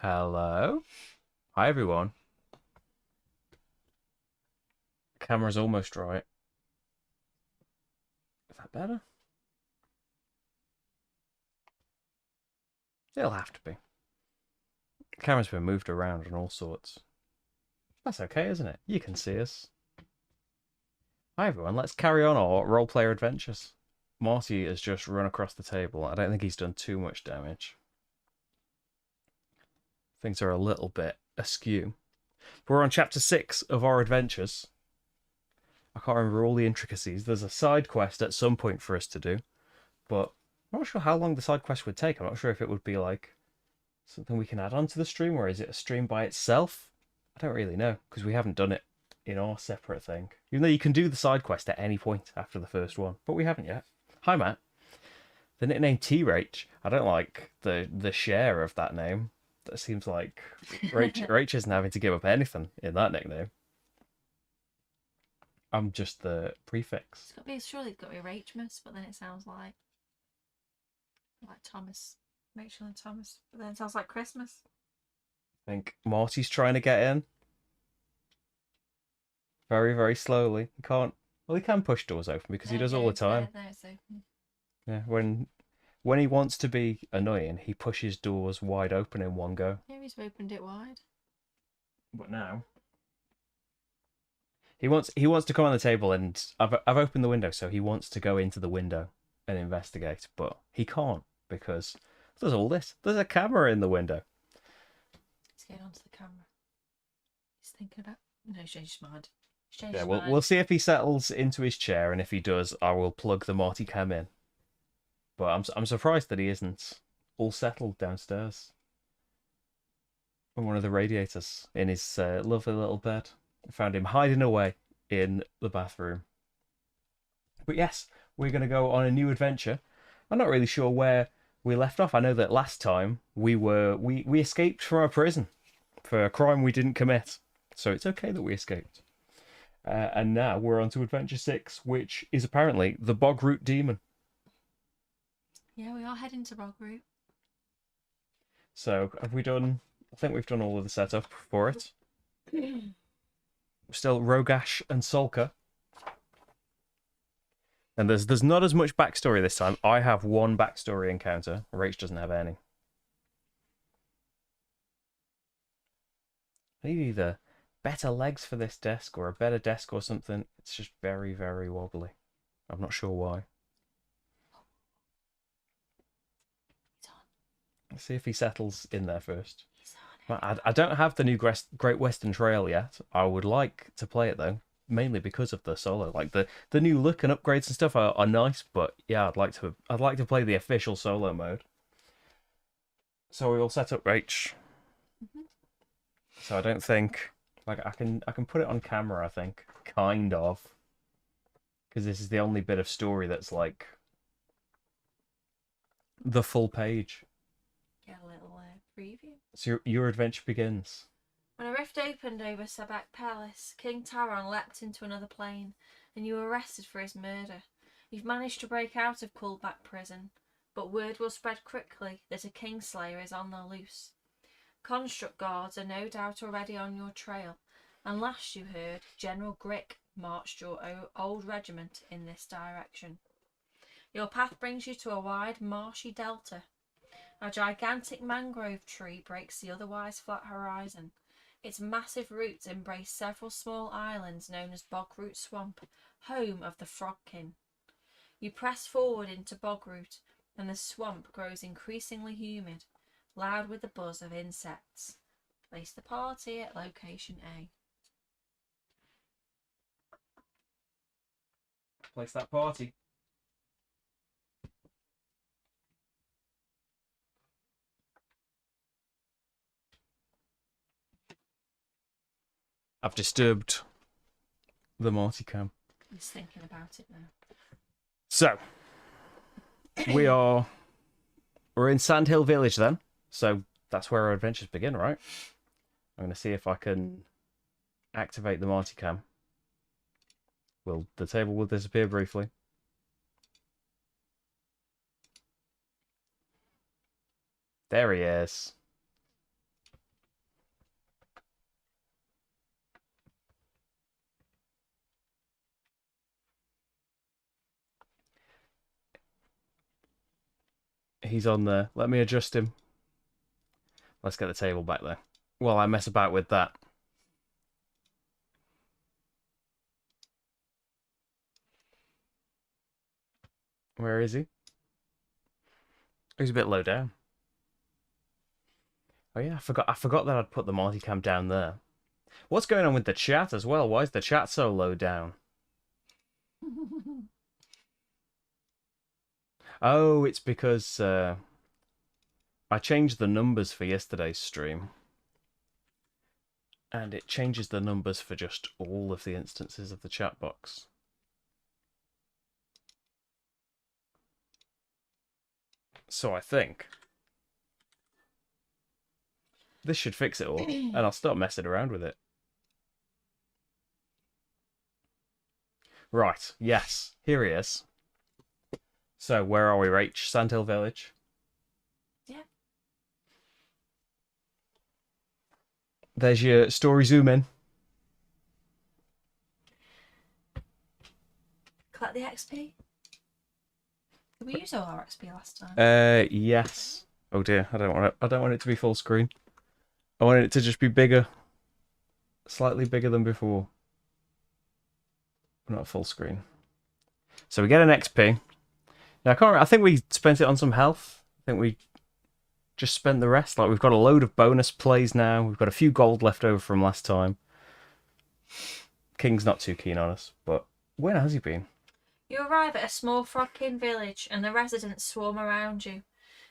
Hello. Hi, everyone. Camera's almost right. Is that better? It'll have to be. Camera's been moved around and all sorts. That's okay, isn't it? You can see us. Hi, everyone. Let's carry on our role-player adventures. Marty has just run across the table. I don't think he's done too much damage. Things are a little bit askew. We're on chapter 6 of our adventures. I can't remember all the intricacies. There's a side quest at some point for us to do, but I'm not sure how long the side quest would take. I'm not sure if it would be like something we can add on to the stream, or is it a stream by itself? I don't really know, because we haven't done it in our separate thing. Even though you can do the side quest at any point after the first one, but we haven't yet. Hi, Matt. The nickname T-Rach. I don't like the share of that name. That seems like Rach isn't having to give up anything in that nickname. I'm just the prefix. Surely it's got to be Rachmas, but then it sounds like Thomas. Rachel and Thomas. But then it sounds like Christmas. I think Marty's trying to get in. Very, very slowly. He can't... Well, he can push doors open because he does all the time. There it's open. Yeah, when he wants to be annoying, he pushes doors wide open in one go. Maybe he's opened it wide. But now... He wants to come on the table, and I've opened the window, so he wants to go into the window and investigate, but he can't because there's all this. There's a camera in the window. He's getting onto the camera. He's thinking about... No, he's changed his mind. Yeah, we'll see if he settles into his chair, and if he does, I will plug the Marty cam in. But I'm surprised that he isn't all settled downstairs on one of the radiators in his lovely little bed. I found him hiding away in the bathroom. But yes, we're going to go on a new adventure. I'm not really sure where we left off. I know that last time we escaped from a prison for a crime we didn't commit. So it's okay that we escaped. And now we're on to Adventure 6, which is apparently the Bogroot Demon. Yeah, we are heading to Bogroot. So have we done... I think we've done all of the setup for it. Still Rogash and Solka. And there's not as much backstory this time. I have one backstory encounter. Rach doesn't have any. I need either better legs for this desk or a better desk or something. It's just very, very wobbly. I'm not sure why. He's on. Let's see if he settles in there first. I don't have the new Great Western Trail yet. I would like to play it though, mainly because of the solo. Like the new look and upgrades and stuff are nice, but yeah, I'd like to play the official solo mode. So we all set up Rach. So I don't think I can put it on camera. I think kind of, because this is the only bit of story that's like the full page. Get a little preview. So your adventure begins. When a rift opened over Sabak Palace, King Taron leapt into another plane, and you were arrested for his murder. You've managed to break out of Kullback prison, but word will spread quickly that a Kingslayer is on the loose. Construct guards are no doubt already on your trail, and last you heard, General Grick marched your old regiment in this direction. Your path brings you to a wide, marshy delta. A gigantic mangrove tree breaks the otherwise flat horizon. Its massive roots embrace several small islands known as Bogroot Swamp, home of the Frogkin. You press forward into Bogroot, and the swamp grows increasingly humid, loud with the buzz of insects. Place the party at location A. Place that party. I've disturbed the multicam. He's thinking about it now. So, we're in Sandhill Village then. So that's where our adventures begin, right? I'm going to see if I can activate the multicam. The table will disappear briefly. There he is. He's on there. Let me adjust him. Let's get the table back there. While I mess about with that. Where is he? He's a bit low down. Oh yeah, I forgot that I'd put the multicam down there. What's going on with the chat as well? Why is the chat so low down? Oh, it's because I changed the numbers for yesterday's stream. And it changes the numbers for just all of the instances of the chat box. So I think this should fix it all, and I'll stop messing around with it. Right, yes, here he is. So, where are we, Rach? Sandhill Village? Yeah. There's your story zoom in. Collect the XP. Did we use all our XP last time? Yes. Oh dear, I don't want it to be full screen. I wanted it to just be bigger. Slightly bigger than before. Not full screen. So we get an XP. Now I think we spent it on some health. I think we just spent the rest. Like, we've got a load of bonus plays now. We've got a few gold left over from last time. King's not too keen on us, but where has he been? You arrive at a small frog-kin village, and the residents swarm around you.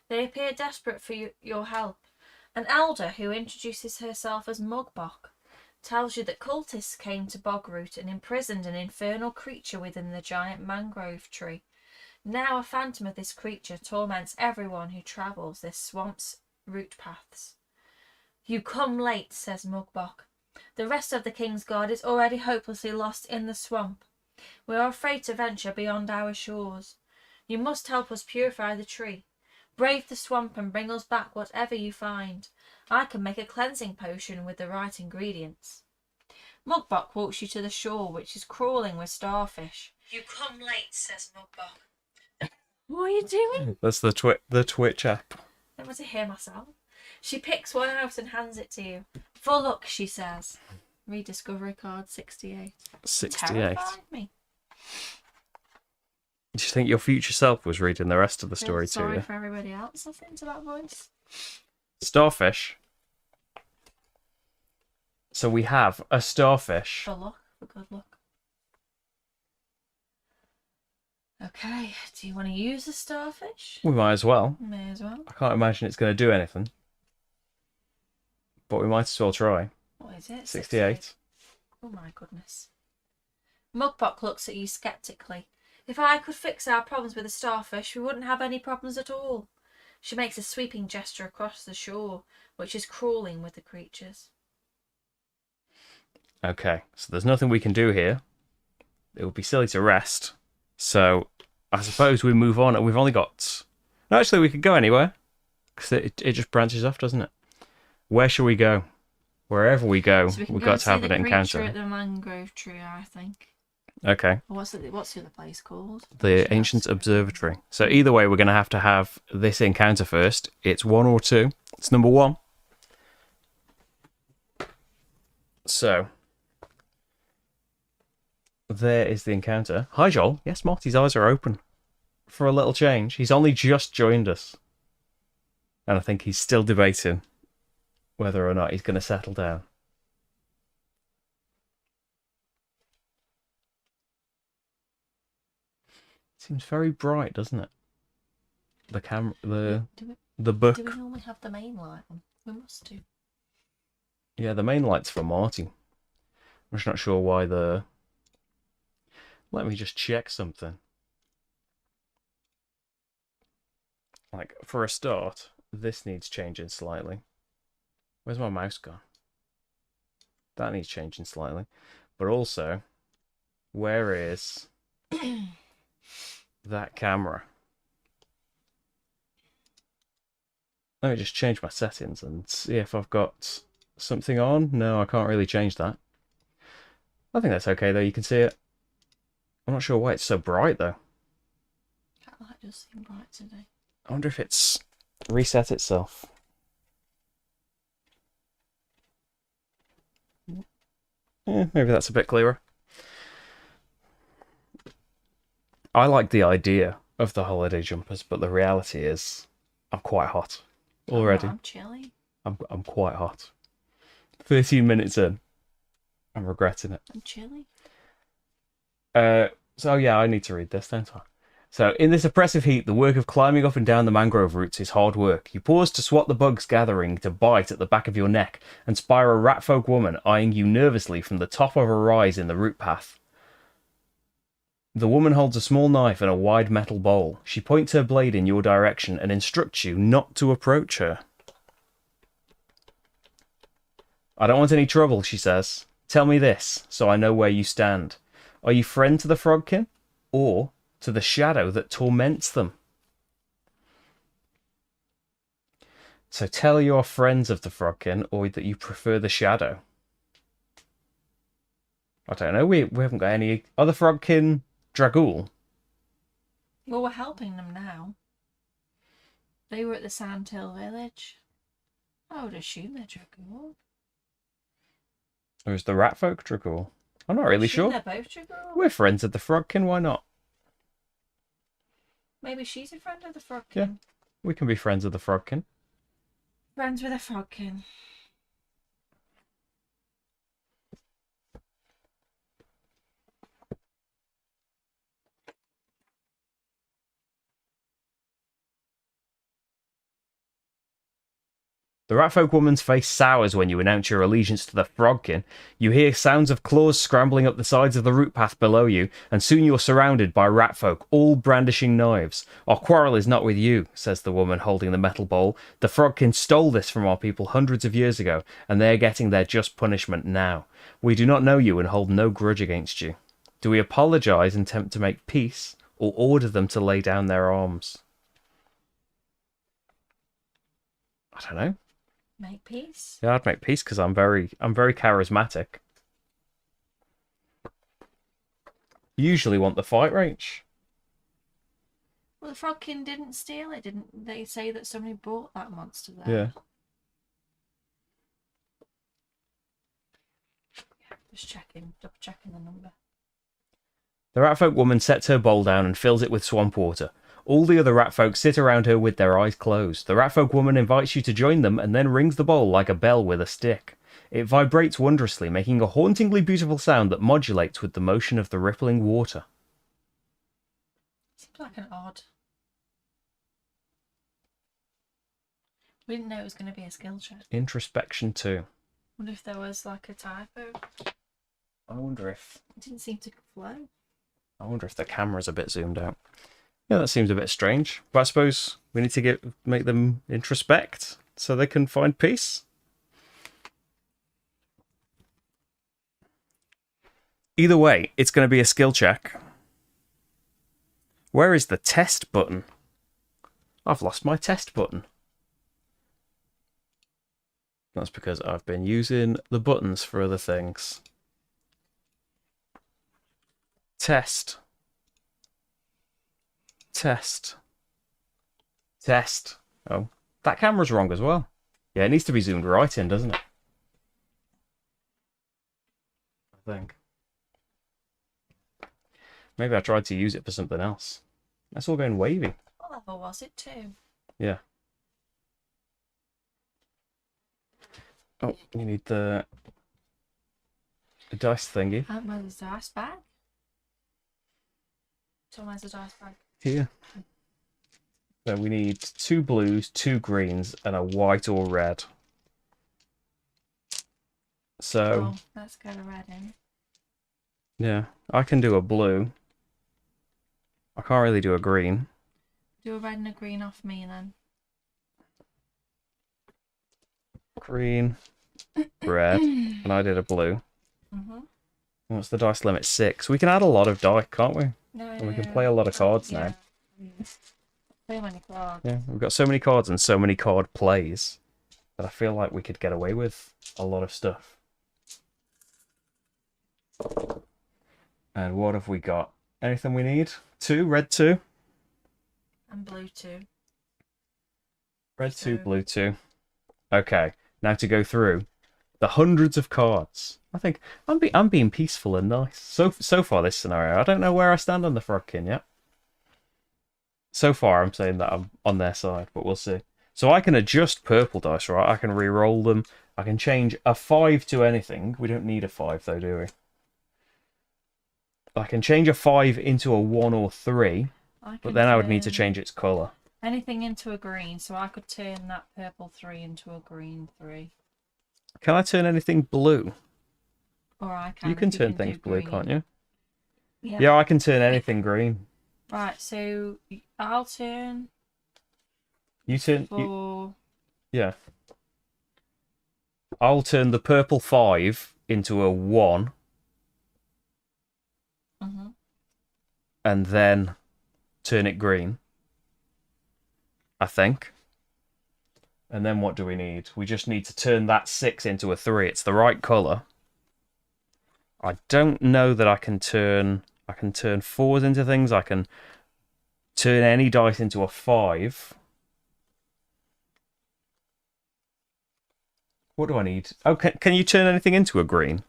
They appear desperate for your help. An elder, who introduces herself as Mugbok, tells you that cultists came to Bogroot and imprisoned an infernal creature within the giant mangrove tree. Now a phantom of this creature torments everyone who travels this swamp's root paths. You come late, says Mugbok. The rest of the King's Guard is already hopelessly lost in the swamp. We are afraid to venture beyond our shores. You must help us purify the tree. Brave the swamp and bring us back whatever you find. I can make a cleansing potion with the right ingredients. Mugbok walks you to the shore, which is crawling with starfish. You come late, says Mugbok. What are you doing? That's the Twitch app. I want to hear myself. She picks one out and hands it to you. For luck, she says. Rediscovery card 68. 68. Terrified me. Do you think your future self was reading the rest of the story to Sorry you? for everybody else, I think, to that voice. Starfish. So we have a starfish. For luck, for good luck. Okay, do you want to use the starfish? We might as well. May as well. I can't imagine it's going to do anything. But we might as well try. What is it? 68. Oh my goodness. Mugbok looks at you skeptically. If I could fix our problems with the starfish, we wouldn't have any problems at all. She makes a sweeping gesture across the shore, which is crawling with the creatures. Okay, so there's nothing we can do here. It would be silly to rest. So I suppose we move on. We've only got... No, actually, we could go anywhere. Because it just branches off, doesn't it? Where shall we go? Wherever we go, So we've got to have an encounter. At the mangrove tree, I think. Okay. What's the other place called? The Ancient Observatory. So either way, we're going to have this encounter first. It's 1 or 2. It's number 1. So there is the encounter. Hi, Joel. Yes, Morty's eyes are open. For a little change. He's only just joined us. And I think he's still debating whether or not he's going to settle down. Seems very bright, doesn't it? The camera, the book. Do we normally have the main light on? We must do. Yeah, the main light's for Marty. I'm just not sure why the... Let me just check something. Like, for a start, this needs changing slightly. Where's my mouse gone? That needs changing slightly. But also, where is that camera? Let me just change my settings and see if I've got something on. No, I can't really change that. I think that's okay, though. You can see it. I'm not sure why it's so bright, though. That light does seem bright today. I wonder if it's reset itself. Yeah, maybe that's a bit clearer. I like the idea of the holiday jumpers, but the reality is I'm quite hot already. Oh, I'm chilly. I'm quite hot. 13 minutes in. I'm regretting it. I'm chilly. So yeah, I need to read this, don't I? So, in this oppressive heat, the work of climbing up and down the mangrove roots is hard work. You pause to swat the bugs gathering to bite at the back of your neck and spy a ratfolk woman eyeing you nervously from the top of a rise in the root path. The woman holds a small knife and a wide metal bowl. She points her blade in your direction and instructs you not to approach her. I don't want any trouble, she says. Tell me this, so I know where you stand. Are you friend to the Frogkin, or to the shadow that torments them? So tell your friends of the Frogkin, or that you prefer the shadow. I don't know, we haven't got any other Frogkin Dragool. Well, we're helping them now. They were at the Sandhill village. I would assume they're Dragool. Or is the Ratfolk Dragool? I'm not really sure. They're both Dragool. We're friends of the Frogkin, why not? Maybe she's a friend of the Frogkin. Yeah, we can be friends of the Frogkin. Friends with a Frogkin. The Ratfolk woman's face sours when you announce your allegiance to the Frogkin. You hear sounds of claws scrambling up the sides of the root path below you, and soon you're surrounded by Ratfolk, all brandishing knives. Our quarrel is not with you, says the woman holding the metal bowl. The Frogkin stole this from our people hundreds of years ago, and they are getting their just punishment now. We do not know you and hold no grudge against you. Do we apologise and attempt to make peace, or order them to lay down their arms? I don't know. Make peace. Yeah, I'd make peace because I'm very charismatic. Usually want the fight range. Well, the Frogkin didn't steal it, didn't they? Say that somebody brought that monster there. Yeah. Just double checking the number. The Ratfolk woman sets her bowl down and fills it with swamp water. All the other Ratfolk sit around her with their eyes closed. The Ratfolk woman invites you to join them and then rings the bowl like a bell with a stick. It vibrates wondrously, making a hauntingly beautiful sound that modulates with the motion of the rippling water. Seems like an odd... We didn't know it was going to be a skill check. Introspection 2. Wonder if there was like a typo. I wonder if... It didn't seem to flow. I wonder if the camera's a bit zoomed out. Yeah, that seems a bit strange. But I suppose we need to make them introspect so they can find peace. Either way, it's going to be a skill check. Where is the test button? I've lost my test button. That's because I've been using the buttons for other things. Test. Test. Test. Oh, that camera's wrong as well. Yeah, it needs to be zoomed right in, doesn't it? I think. Maybe I tried to use it for something else. That's all going wavy. What level was it too? Yeah. Oh, you need the dice thingy. Where's the dice bag? So where's the dice bag? Here. So we need 2 blues, 2 greens, and a white or red. So Oh, let's get a red in. Yeah, I can do a blue. I can't really do a green. Do a red and a green off me then. Green, red, and I did a blue. What's the dice limit? 6. We can add a lot of die, can't we? No. And we can play a lot of cards now. So many cards. Yeah, we've got so many cards and so many card plays that I feel like we could get away with a lot of stuff. And what have we got? Anything we need? 2, red 2. And blue 2. Red 2, blue 2. Okay, now to go through the hundreds of cards. I think I'm being peaceful and nice. So far this scenario, I don't know where I stand on the Frogkin yet. So far, I'm saying that I'm on their side, but we'll see. So I can adjust purple dice, right? I can re-roll them. I can change a 5 to anything. We don't need a 5 though, do we? I can change a 5 into a 1 or 3, but then I would need to change its colour. Anything into a green, so I could turn that purple 3 into a green 3. Can I turn anything blue? Or I can. You can turn things blue, can't you? Yeah. Yeah, I can turn anything green. Right, so I'll turn. You turn. Yeah. I'll turn the purple 5 into a 1. And then turn it green. I think. And then what do we need? We just need to turn that 6 into a 3. It's the right colour. I don't know that I can turn 4s into things. I can turn any dice into a 5. What do I need? Oh, can you turn anything into a green?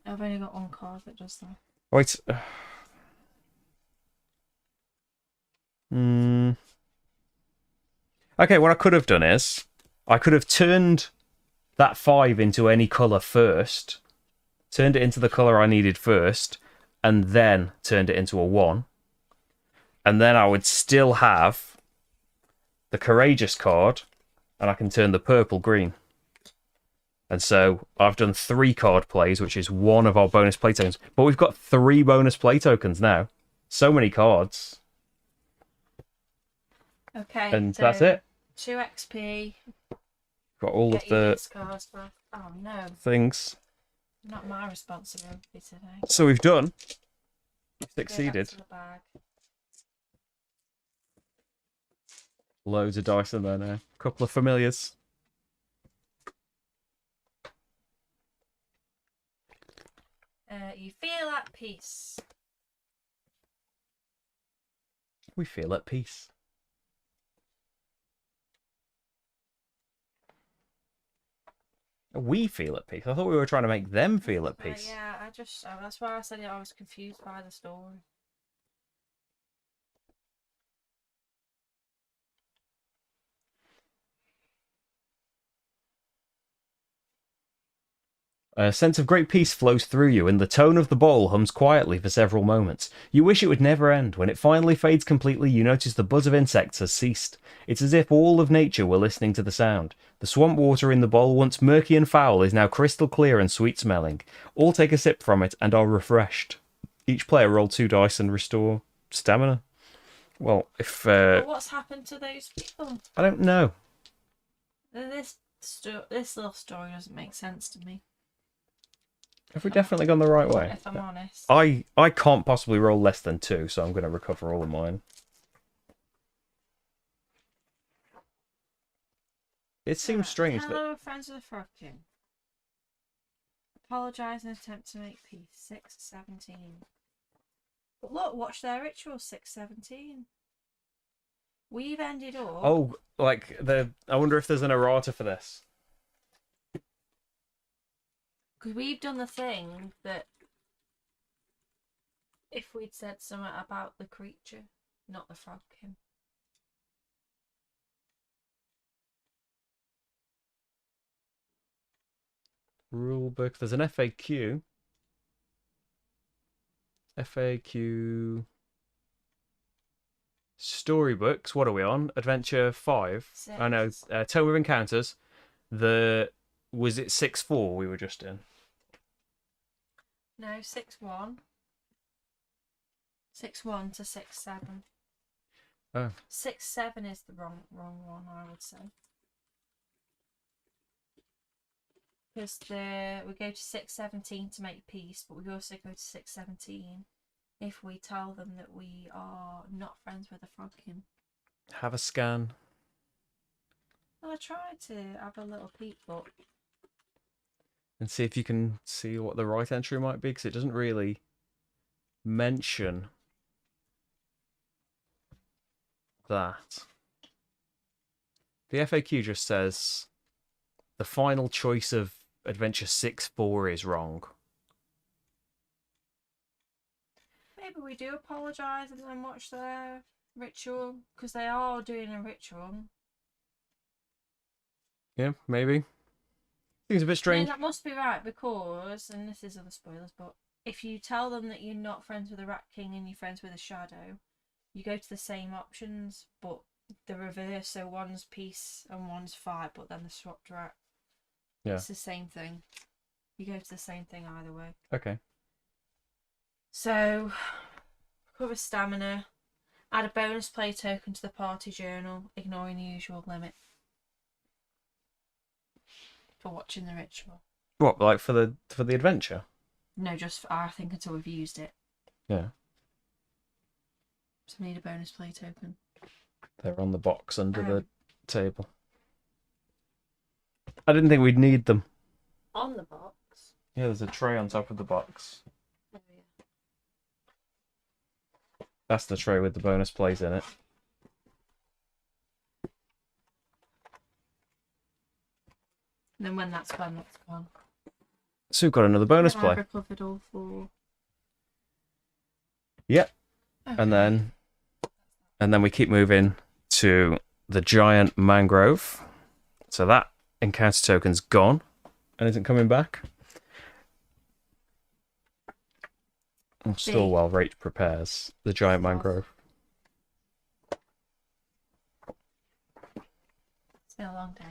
I've only got one card that does that. Wait. Okay, what I could have done is I could have turned that 5 into any colour first, turned it into the colour I needed first, and then turned it into a 1. And then I would still have the Courageous card, and I can turn the purple green. And so I've done 3 card plays, which is 1 of our bonus play tokens. But we've got 3 bonus play tokens now. So many cards. Okay. And so that's it. 2 XP. Got all of the cards back. Oh no. things. Not my responsibility today. So we've done. Succeeded. Loads of dice in there now. A couple of familiars. You feel at peace. We feel at peace. We feel at peace. I thought we were trying to make them feel at peace. Yeah, that's why I said I was confused by the story. A sense of great peace flows through you, and the tone of the bowl hums quietly for several moments. You wish it would never end. When it finally fades completely, you notice the buzz of insects has ceased. It's as if all of nature were listening to the sound. The swamp water in the bowl, once murky and foul, is now crystal clear and sweet-smelling. All take a sip from it and are refreshed. Each player roll 2 dice and restore stamina. Well, if... But what's happened to those people? I don't know. This little story doesn't make sense to me. Have we definitely gone the right way? If I'm honest. I can't possibly roll less than 2, so I'm going to recover all of mine. It seems strange that... Hello, friends of the Frogkin. Apologise and attempt to make peace. 6:17. But look, watch their ritual. 6:17. We've ended up... Oh, like, I wonder if there's an errata for this. Because we've done the thing that if we'd said something about the creature, not the Frogkin. Rulebook. There's an FAQ. FAQ. Storybooks. What are we on? Adventure 5. 6. I know. Tome of Encounters. Was it 6-4 we were just in? No, 6-1. 6-1 to 6-7. Oh. 6-7 is the wrong one, I would say. Because we go to 6-17 to make peace, but we also go to 6-17 if we tell them that we are not friends with the Frogkin. Have a scan. Well, I tried to have a little peek, but... And see if you can see what the right entry might be, because it doesn't really mention that. The FAQ just says the final choice of Adventure 6-4 is wrong. Maybe we do apologise and then watch their ritual, because they are doing a ritual. Yeah, maybe. Seems a bit strange. Yeah, that must be right, because, and this is other spoilers, but if you tell them that you're not friends with the Rat King and you're friends with a Shadow, you go to the same options, but the reverse, so one's peace and one's fight, but then they're swapped right. Yeah. It's the same thing. You go to the same thing either way. Okay. So, recover stamina. Add a bonus play token to the party journal, ignoring the usual limit. For watching the ritual. What, like for the adventure? No, just for, I think until we've used it. Yeah. So we need a bonus play token. They're on the box under the table. I didn't think we'd need them. On the box? Yeah, there's a tray on top of the box. Oh, yeah. That's the tray with the bonus plays in it. And then when that's gone, that's gone. So we've got another bonus I've play. recovered all 4. Yep. Okay. And then we keep moving to the giant mangrove. So that encounter token's gone and isn't coming back. Still while Rach prepares the giant mangrove. It's been a long day.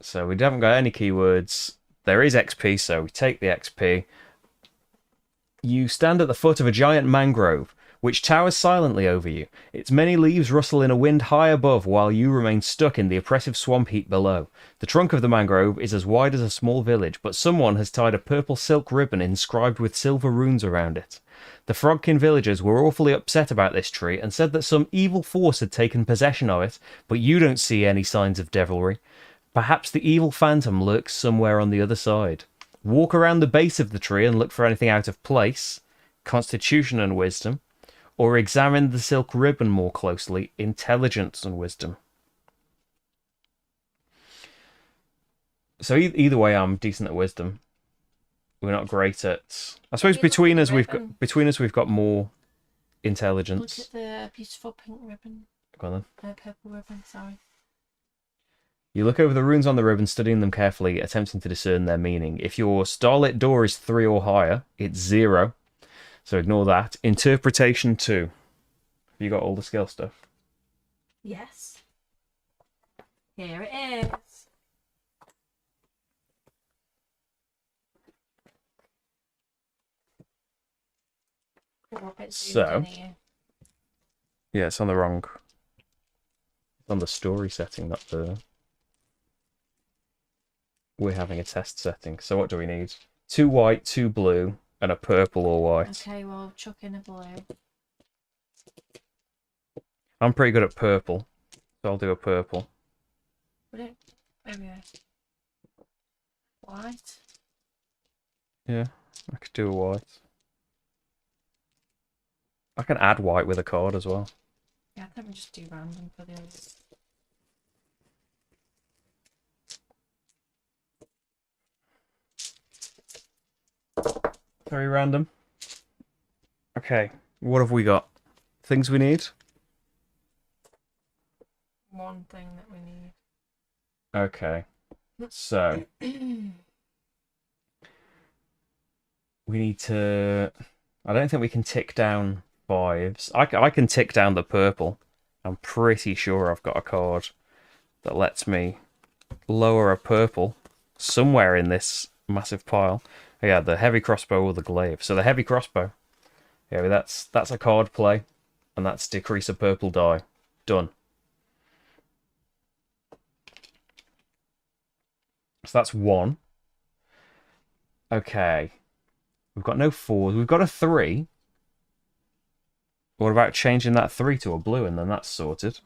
So we haven't got any keywords. There is XP, so we take the XP. You stand at the foot of a giant mangrove, which towers silently over you. Its many leaves rustle in a wind high above, while you remain stuck in the oppressive swamp heat below. The trunk of the mangrove is as wide as a small village, but someone has tied a purple silk ribbon inscribed with silver runes around it. The Frogkin villagers were awfully upset about this tree and said that some evil force had taken possession of it, but you don't see any signs of devilry. Perhaps the evil phantom lurks somewhere on the other side. Walk around the base of the tree and look for anything out of place, constitution and wisdom, or examine the silk ribbon more closely, intelligence and wisdom. So either way, I'm decent at wisdom. We're not great at. I suppose between us we've got more intelligence. Look at the beautiful pink ribbon. Go on then. Purple ribbon. Sorry. You look over the runes on the ribbon, studying them carefully, attempting to discern their meaning. If your starlit door is 3 or higher, it's 0. So ignore that. Interpretation 2. Have you got all the skill stuff? Yes. Here it is. So, yeah, it's on the wrong. It's on the story setting, not the. We're having a test setting. So what do we need? 2 white, 2 blue, and a purple or white. Okay, well, chuck in a blue. I'm pretty good at purple, so I'll do a purple. Would it? Maybe a white. Yeah, I could do a white. I can add white with a card as well. Yeah, I think we just do random for the others. Very random. Okay, what have we got? Things we need? One thing that we need. Okay. So we need to. I don't think we can tick down 5s. I can tick down the purple. I'm pretty sure I've got a card that lets me lower a purple somewhere in this massive pile. Oh, yeah, the heavy crossbow or the glaive. So the heavy crossbow. Yeah, but that's a card play, and that's decrease a purple die. Done. So that's 1. Okay. We've got no 4s. We've got a 3. What about changing that 3 to a blue, and then that's sorted?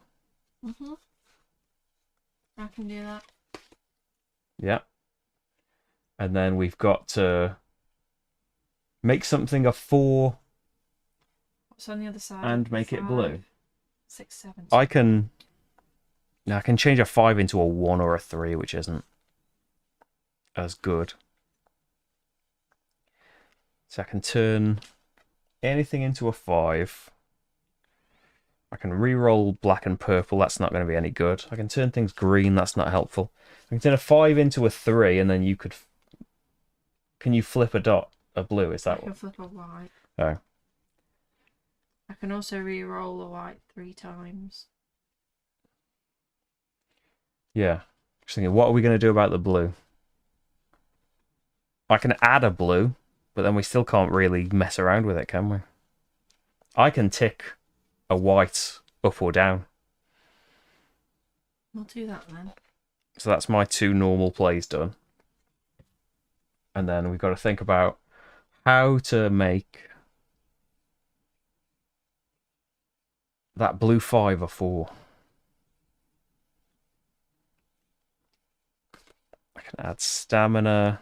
I can do that. Yeah. And then we've got to make something a 4. What's on the other side? And make it blue. 6, 7. I can change a 5 into a 1 or a 3, which isn't as good. So I can turn anything into a 5. I can re-roll black and purple. That's not going to be any good. I can turn things green. That's not helpful. I can turn a 5 into a 3, and then you could... Can you flip a dot, a blue? Is that I can flip a white. Oh. I can also re-roll a white 3 times. Yeah. Just thinking, what are we going to do about the blue? I can add a blue, but then we still can't really mess around with it, can we? I can tick a white up or down. We'll do that then. So that's my 2 normal plays done. And then we've got to think about how to make that blue 5 a 4. I can add stamina.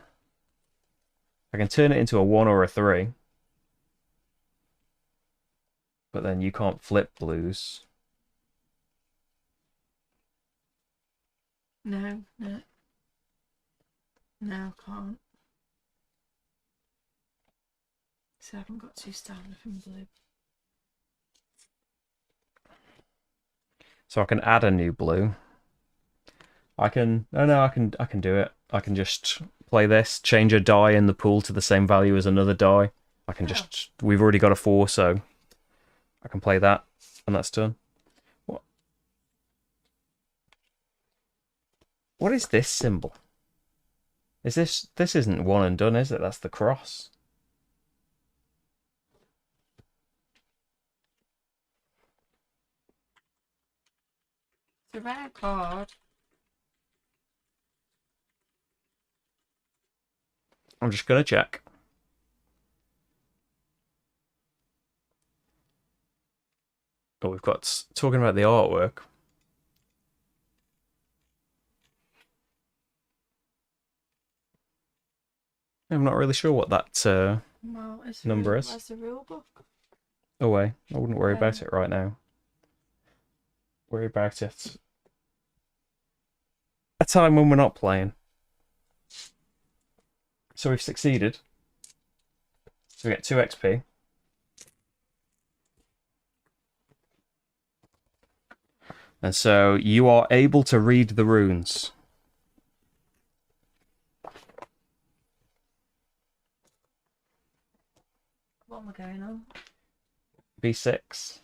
I can turn it into a 1 or a 3. But then you can't flip blues. No, can't. So I haven't got 2 stamina from blue. So I can add a new blue. I can do it. I can just play this, change a die in the pool to the same value as another die. I can just... We've already got a 4, so I can play that, and that's done. What is this symbol? Is this... This isn't one and done, is it? That's the cross. It's a rare card. I'm just going to check. Oh, we've got... Talking about the artwork. I'm not really sure what that Well, number is. Where's the rule book? Oh, wait. I wouldn't worry about it right now. Worry about it a time when we're not playing. So we've succeeded. So we get 2 XP. And so you are able to read the runes. What am I going on? B6.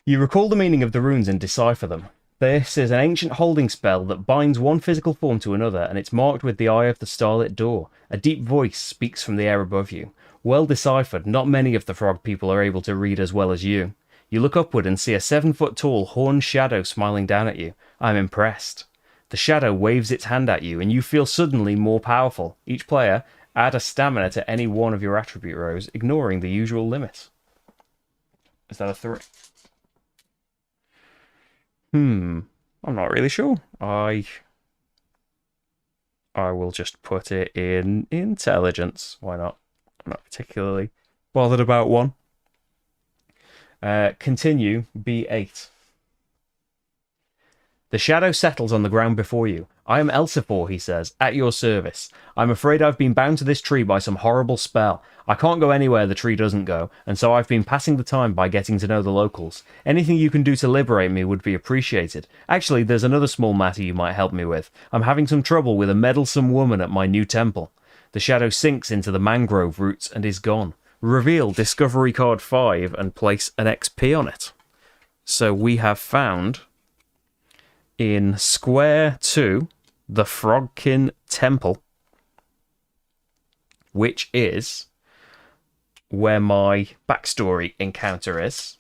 You recall the meaning of the runes and decipher them. This is an ancient holding spell that binds one physical form to another, and it's marked with the eye of the starlit door. A deep voice speaks from the air above you. Well deciphered, not many of the frog people are able to read as well as you. You look upward and see a 7-foot-tall horned shadow smiling down at you. I'm impressed. The shadow waves its hand at you, and you feel suddenly more powerful. Each player, add a stamina to any one of your attribute rows, ignoring the usual limit. Is that a 3? I'm not really sure. I will just put it in intelligence. Why not? I'm not particularly bothered about 1. Continue, B8. The shadow settles on the ground before you. I am Elsifor, he says, at your service. I'm afraid I've been bound to this tree by some horrible spell. I can't go anywhere the tree doesn't go, and so I've been passing the time by getting to know the locals. Anything you can do to liberate me would be appreciated. Actually, there's another small matter you might help me with. I'm having some trouble with a meddlesome woman at my new temple. The shadow sinks into the mangrove roots and is gone. Reveal Discovery Card 5 and place an XP on it. So we have found in Square 2 the Frogkin Temple, which is where my backstory encounter is,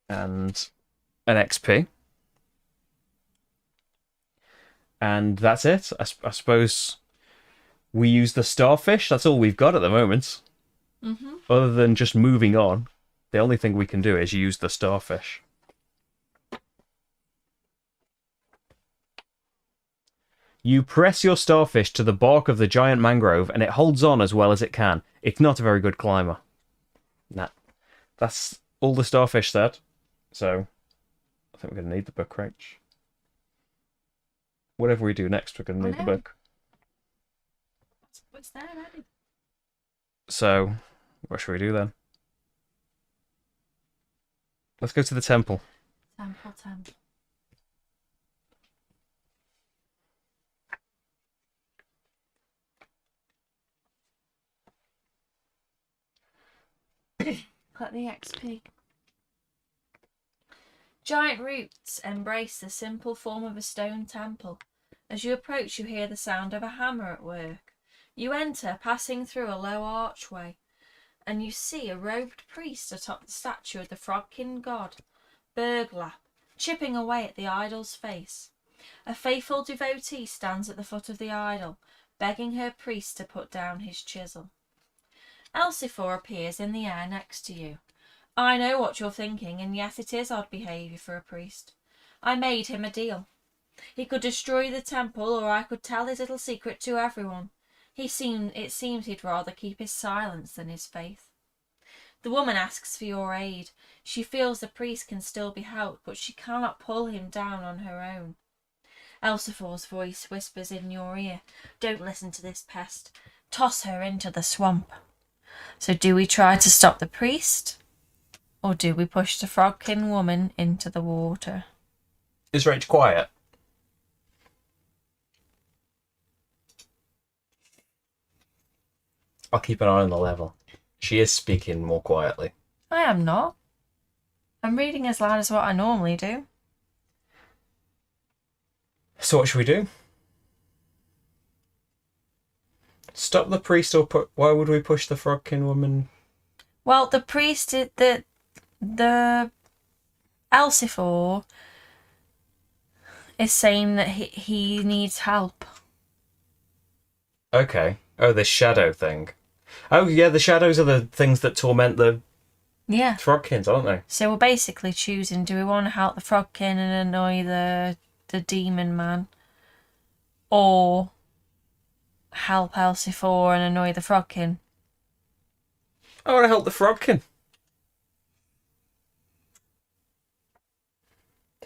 and an XP. And that's it. I suppose we use the starfish. That's all we've got at the moment. Mm-hmm. Other than just moving on, the only thing we can do is use the starfish. You press your starfish to the bark of the giant mangrove, and it holds on as well as it can. It's not a very good climber. Nah. That's all the starfish said. So, I think we're going to need the book, Rach. Whatever we do next, we're going to need the book. What's there already? So, what should we do then? Let's go to the temple. Temple. Got the XP. Giant roots embrace the simple form of a stone temple. As you approach, you hear the sound of a hammer at work. You enter, passing through a low archway, and you see a robed priest atop the statue of the Frogkin god, Burglap, chipping away at the idol's face. A faithful devotee stands at the foot of the idol, begging her priest to put down his chisel. Elsifor appears in the air next to you. I know what you're thinking, and yes, it is odd behaviour for a priest. I made him a deal. He could destroy the temple, or I could tell his little secret to everyone. It seems he'd rather keep his silence than his faith. The woman asks for your aid. She feels the priest can still be helped, but she cannot pull him down on her own. Elsifor's voice whispers in your ear, "Don't listen to this pest. Toss her into the swamp." So do we try to stop the priest, or do we push the Frogkin woman into the water? Is Rach quiet? I'll keep an eye on the level. She is speaking more quietly. I am not. I'm reading as loud as what I normally do. So what should we do? Stop the priest, or why would we push the Frogkin woman? Well, the priest, the Elsifor is saying that he needs help. Okay. Oh, this shadow thing. Oh, yeah, the shadows are the things that torment the Frogkins, aren't they? So we're basically choosing, do we want to help the Frogkin and annoy the demon man, or help Elsifor and annoy the Frogkin? I want to help the Frogkin.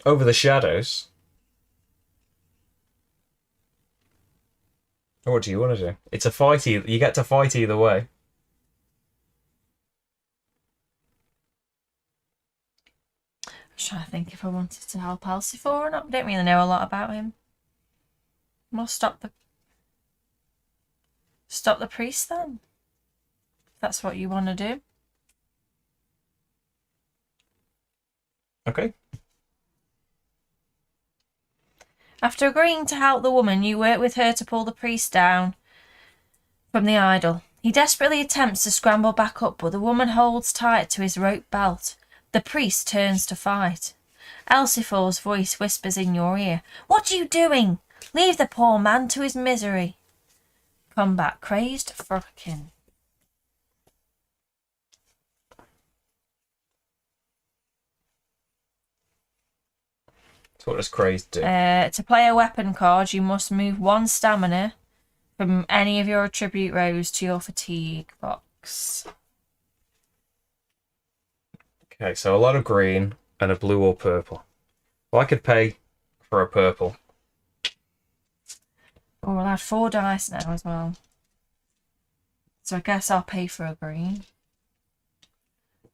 Over the shadows. Or what do you want to do? It's a fight. You get to fight either way. I was trying to think if I wanted to help Elsifor or not. I don't really know a lot about him. We'll stop the priest then. If that's what you want to do. Okay. After agreeing to help the woman, you work with her to pull the priest down from the idol. He desperately attempts to scramble back up, but the woman holds tight to his rope belt. The priest turns to fight. Elsifor's voice whispers in your ear, "What are you doing? Leave the poor man to his misery." Combat crazed Frogkin. So what does crazed do? To play a weapon card, you must move 1 stamina from any of your attribute rows to your fatigue box. Okay, so a lot of green and a blue or purple. Well, I could pay for a purple. Oh, we'll add 4 dice now as well. So I guess I'll pay for a green.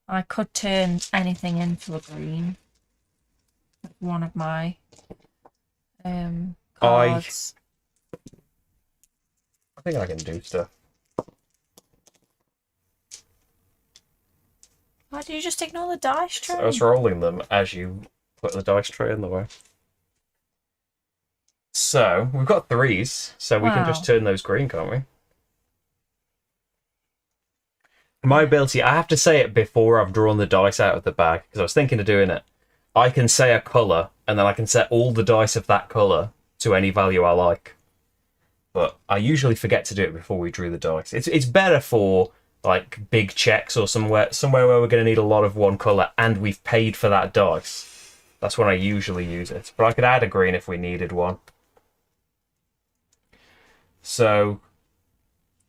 I could turn anything into a green. One of my cards. I think I can do stuff. Why do you just ignore the dice tray? I was rolling them as you put the dice tray in the way. So, we've got 3s, so we can Wow. just turn those green, can't we? My ability, I have to say it before I've drawn the dice out of the bag, because I was thinking of doing it. I can say a colour, and then I can set all the dice of that colour to any value I like. But I usually forget to do it before we drew the dice. It's better for like big checks or somewhere where we're going to need a lot of one colour and we've paid for that dice. That's when I usually use it. But I could add a green if we needed one. So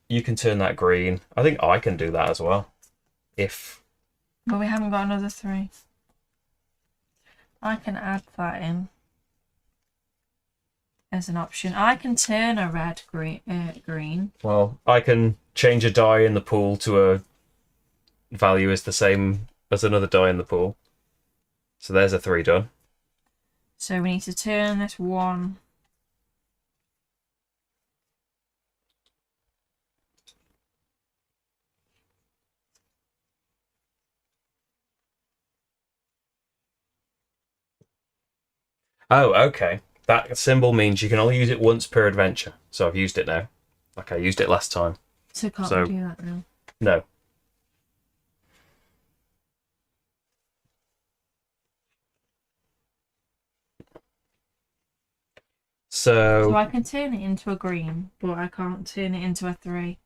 you can turn that green. I think I can do that as well. If But we haven't got another 3. I can add that in as an option. I can turn a red green. well, I can change a die in the pool to a value is the same as another die in the pool. So there's a 3 done. So we need to turn this 1. Oh, okay. That symbol means you can only use it once per adventure. So I've used it now. Like I used it last time. So can't So- we do that now? No. So So I can turn it into a green, but I can't turn it into a 3.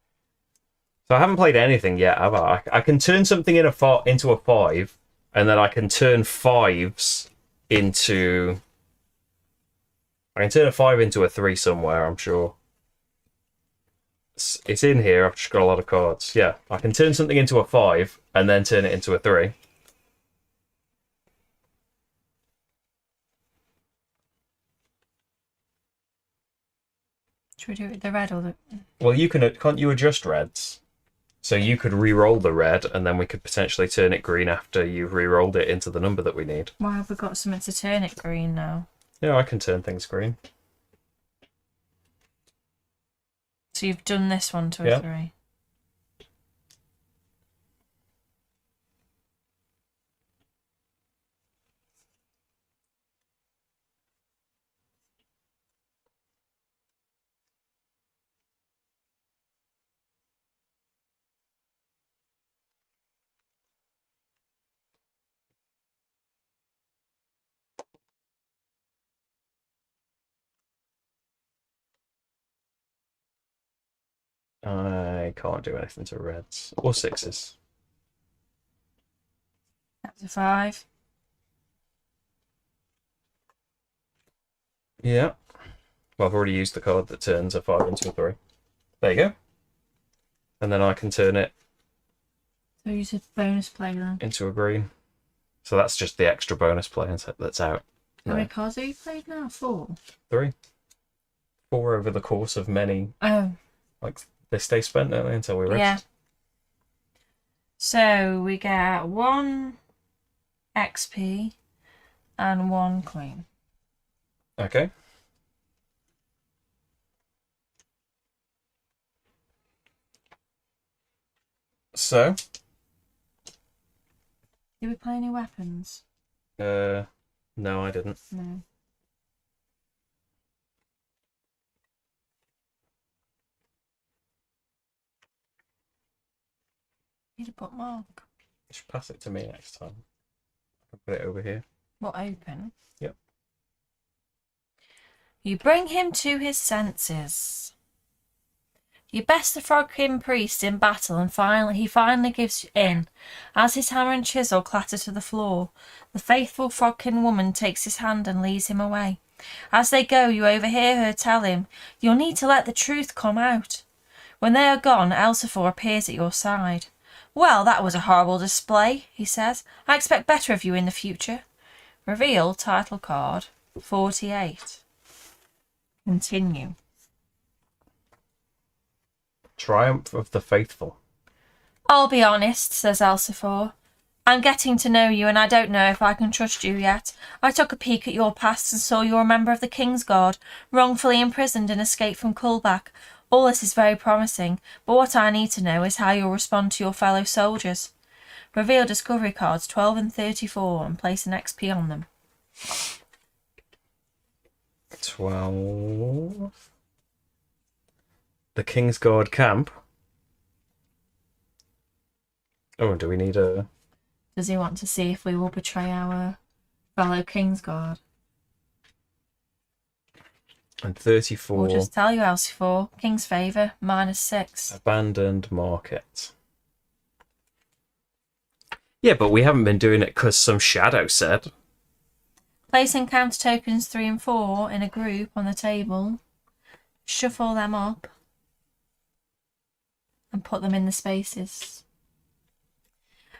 I haven't played anything yet, have I? I can turn something into a 5, and then I can turn 5s into... I can turn a 5 into a 3 somewhere, I'm sure. It's in here, I've just got a lot of cards. Yeah, I can turn something into a 5, and then turn it into a 3. Should we do it with the red or the... Well, can't you adjust reds? So you could re-roll the red, and then we could potentially turn it green after you've re-rolled it into the number that we need. Why have we got something to turn it green now? Yeah, I can turn things green. So you've done this one to a Yeah. 3. I can't do anything to reds or 6s. That's a 5. Yeah. Well, I've already used the card that turns a 5 into a 3. There you go. And then I can turn it So use a bonus play then. into a green. So that's just the extra bonus play that's out. How many No, cards have you played now? 4. 3. 4 over the course of many. Oh. Like, they stay spent, don't they, until we rest? Yeah. So we get 1 XP and 1 coin. Okay. So, Did we play any weapons? no, I didn't. No. Need a bookmark. You should pass it to me next time. I can put it over here. What, open? Yep. You bring him to his senses. You best the Frogkin priest in battle, and he finally gives in. As his hammer and chisel clatter to the floor, the faithful Frogkin woman takes his hand and leads him away. As they go, you overhear her tell him, "You'll need to let the truth come out." When they are gone, Elsafor appears at your side. "Well, that was a horrible display," he says. "I expect better of you in the future." Reveal title card 48. Continue. Triumph of the Faithful. "I'll be honest," says Elsafor. "I'm getting to know you, and I don't know if I can trust you yet. I took a peek at your past and saw you're a member of the King's Guard, wrongfully imprisoned and escaped from Kullback. All this is very promising, but what I need to know is how you'll respond to your fellow soldiers." Reveal discovery cards 12 and 34 and place an XP on them. 12. The Kingsguard camp. Oh, do we need a... Does he want to see if we will betray our fellow Kingsguard? And 34. We'll just tell you, Elsie4. King's favour, -6. Abandoned market. Yeah, but we haven't been doing it because some shadow said. Place encounter tokens 3 and 4 in a group on the table. Shuffle them up. And put them in the spaces.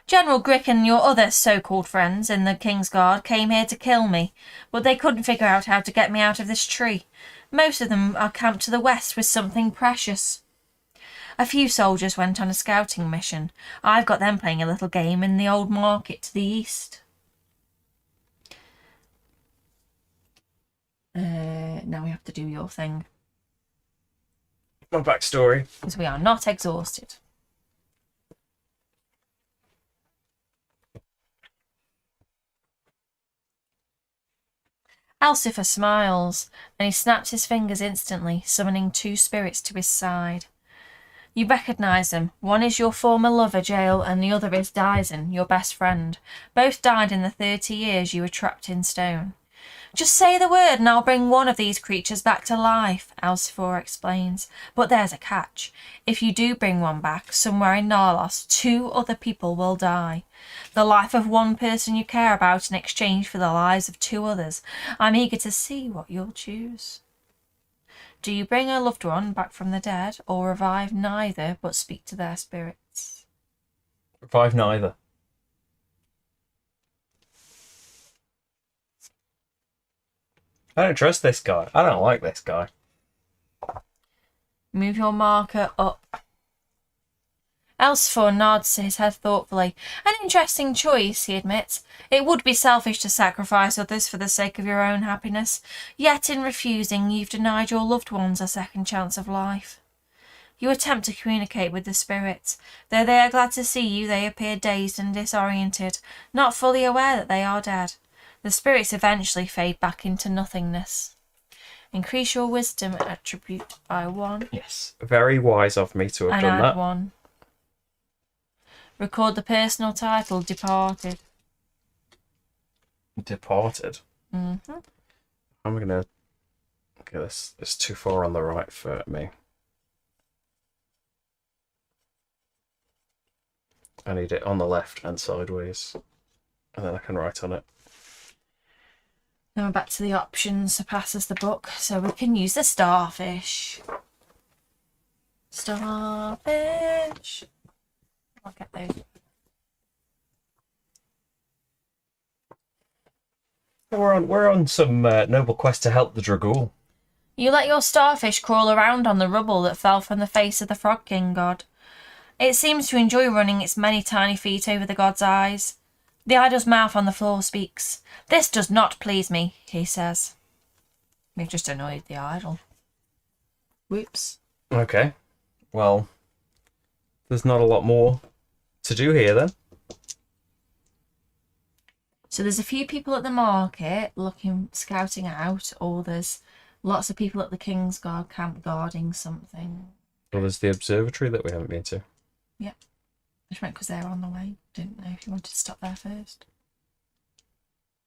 General Grick and your other so-called friends in the Kingsguard came here to kill me, but they couldn't figure out how to get me out of this tree. Most of them are camped to the west with something precious. A few soldiers went on a scouting mission. I've got them playing a little game in the old market to the east. Now we have to do your thing. My backstory. Because we are not exhausted. Alcifer smiles, and he snaps his fingers instantly, summoning 2 spirits to his side. You recognise them. One is your former lover, Jael, and the other is Dyson, your best friend. Both died in the 30 years you were trapped in stone. Just say the word and I'll bring one of these creatures back to life, Alcifor explains. But there's a catch. If you do bring one back, somewhere in Narlos, 2 other people will die. The life of one person you care about in exchange for the lives of 2 others. I'm eager to see what you'll choose. Do you bring a loved one back from the dead, or revive neither but speak to their spirits? Revive neither. I don't trust this guy. I don't like this guy. Move your marker up. Elsefor nods his head thoughtfully. An interesting choice, he admits. It would be selfish to sacrifice others for the sake of your own happiness. Yet in refusing, you've denied your loved ones a second chance of life. You attempt to communicate with the spirits. Though they are glad to see you, they appear dazed and disoriented, not fully aware that they are dead. The spirits eventually fade back into nothingness. Increase your wisdom attribute by 1. Yes, very wise of me to have done that. 1. Record the personal title, Departed. Departed? Mm-hmm. I'm going to... Okay, this is too far on the right for me. I need it on the left and sideways. And then I can write on it. Then we're back to the options, surpasses the book, so we can use the starfish. Starfish. I'll get those. We're on some noble quest to help the Dragul. You let your starfish crawl around on the rubble that fell from the face of the Frog King god. It seems to enjoy running its many tiny feet over the god's eyes. The idol's mouth on the floor speaks. This does not please me, he says. We've just annoyed the idol. Whoops. Okay. Well, there's not a lot more to do here then. So there's a few people at the market scouting out, or there's lots of people at the Kingsguard camp guarding something. Well, there's the observatory that we haven't been to. Yep. I just went because they're on the way. Didn't know if you wanted to stop there first.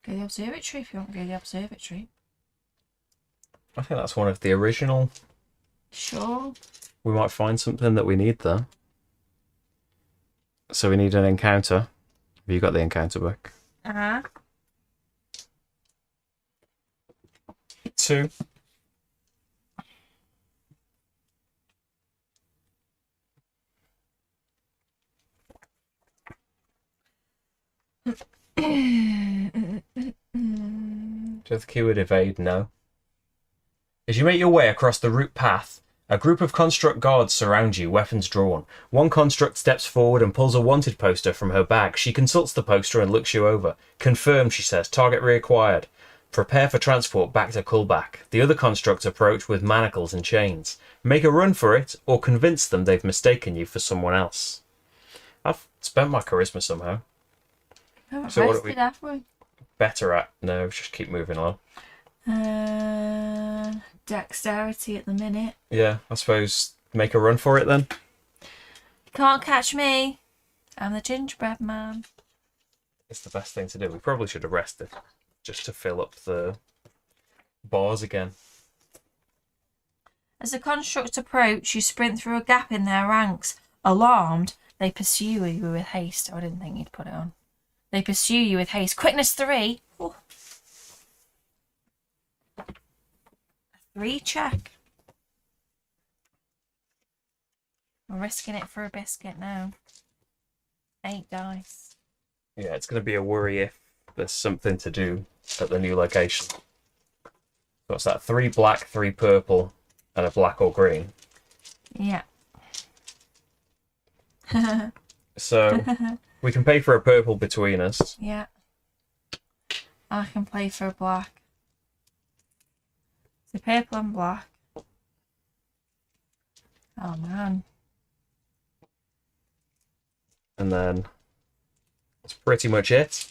Go to the observatory if you want to go to the observatory. I think that's one of the original. Sure. We might find something that we need there. So we need an encounter. Have you got the encounter book? 2. Do you have the keyword evade? No. As you make your way across the route path, a group of construct guards surround you, weapons drawn. One construct steps forward and pulls a wanted poster from her bag. She consults the poster and looks you over. Confirmed, she says. Target reacquired. Prepare for transport back to Kullback. The other constructs approach with manacles and chains. Make a run for it, or convince them they've mistaken you for someone else. I've spent my charisma somehow. So what are we better at? No, just keep moving on. Dexterity at the minute. Yeah, I suppose make a run for it then. Can't catch me. I'm the gingerbread man. It's the best thing to do. We probably should have rested just to fill up the bars again. As the constructs approach, you sprint through a gap in their ranks. Alarmed, they pursue you with haste. Oh, I didn't think you'd put it on. They pursue you with haste. Quickness 3. Ooh. A 3 check. I'm risking it for a biscuit now. 8 dice. Yeah, it's going to be a worry if there's something to do at the new location. What's that? 3 black, 3 purple, and a black or green. Yeah. So we can pay for a purple between us. Yeah. I can play for a black. So purple and black. Oh man. And then that's pretty much it.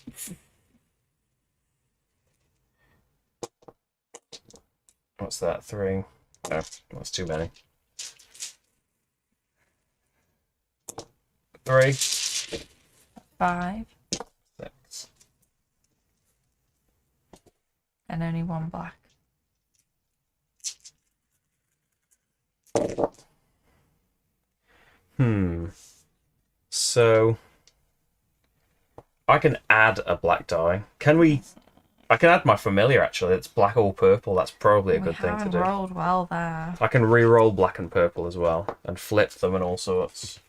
What's that? 3? No, that's too many. 3. 5. 6. And only 1 black. So I can add a black die. Can we? I can add my familiar actually. It's black or purple. That's probably a good thing to do. Rolled well there. I can re-roll black and purple as well and flip them and all sorts.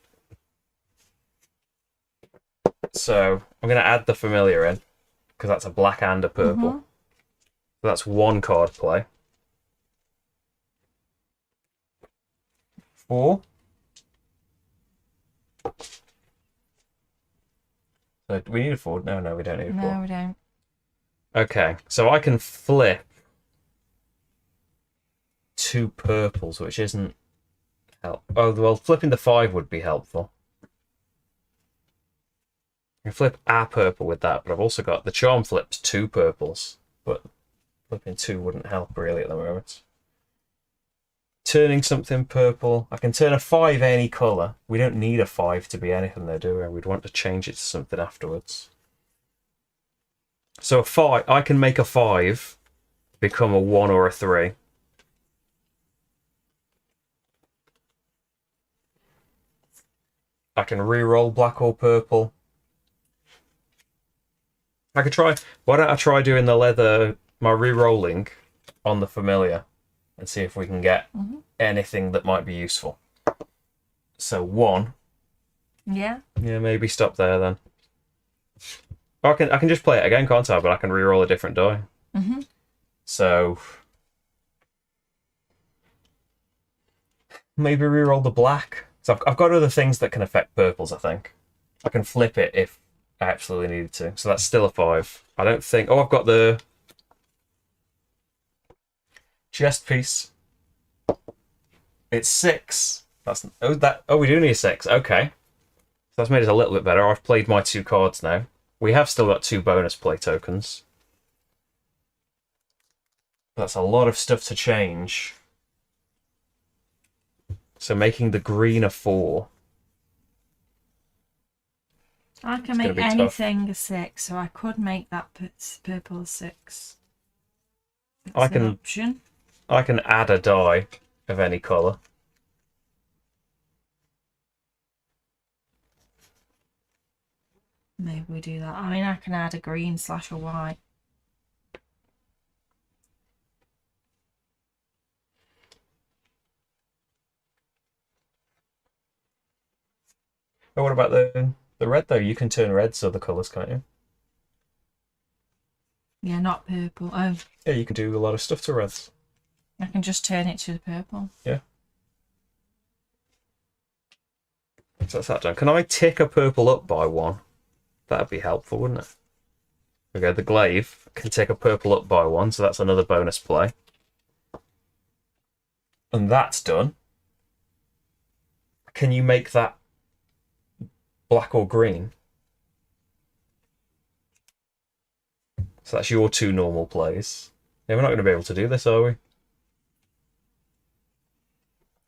So I'm going to add the familiar in because that's a black and a purple. So that's 1 card play. 4. So do we need a 4? No, we don't need a 4. No, we don't. Okay, so I can flip 2 purples, which isn't help. Oh, well, flipping the 5 would be helpful. I can flip a purple with that, but I've also got the charm flips 2 purples, but flipping 2 wouldn't help really at the moment. Turning something purple. I can turn a 5 any colour. We don't need a 5 to be anything though, do we? We'd want to change it to something afterwards. So a 5, I can make a 5 become a 1 or a 3. I can re-roll black or purple. I could try. Why don't I try doing the leather, my re-rolling on the familiar, and see if we can get anything that might be useful. So 1. Yeah. Yeah, maybe stop there then. I can just play it again, can't I? But I can re-roll a different die. So maybe re-roll the black. So I've got other things that can affect purples, I think. I can flip it if I absolutely needed to. So that's still a 5. I don't think... Oh, I've got the chest piece. It's 6. That's... Oh, we do need a 6. Okay. So that's made it a little bit better. I've played my 2 cards now. We have still got 2 bonus play tokens. That's a lot of stuff to change. So making the green a 4. I can make anything a 6, so I could make that purple a 6. That's an option. I can add a die of any colour. Maybe we do that. I mean, I can add a green / a white. Oh, what about the red, though? You can turn reds other colours, can't you? Yeah, not purple. Oh. Yeah, you can do a lot of stuff to reds. I can just turn it to the purple. Yeah. So that's that done. Can I tick a purple up by 1? That'd be helpful, wouldn't it? Okay, the glaive can tick a purple up by 1, so that's another bonus play. And that's done. Can you make that black or green? So that's your 2 normal plays. Yeah, we're not going to be able to do this, are we?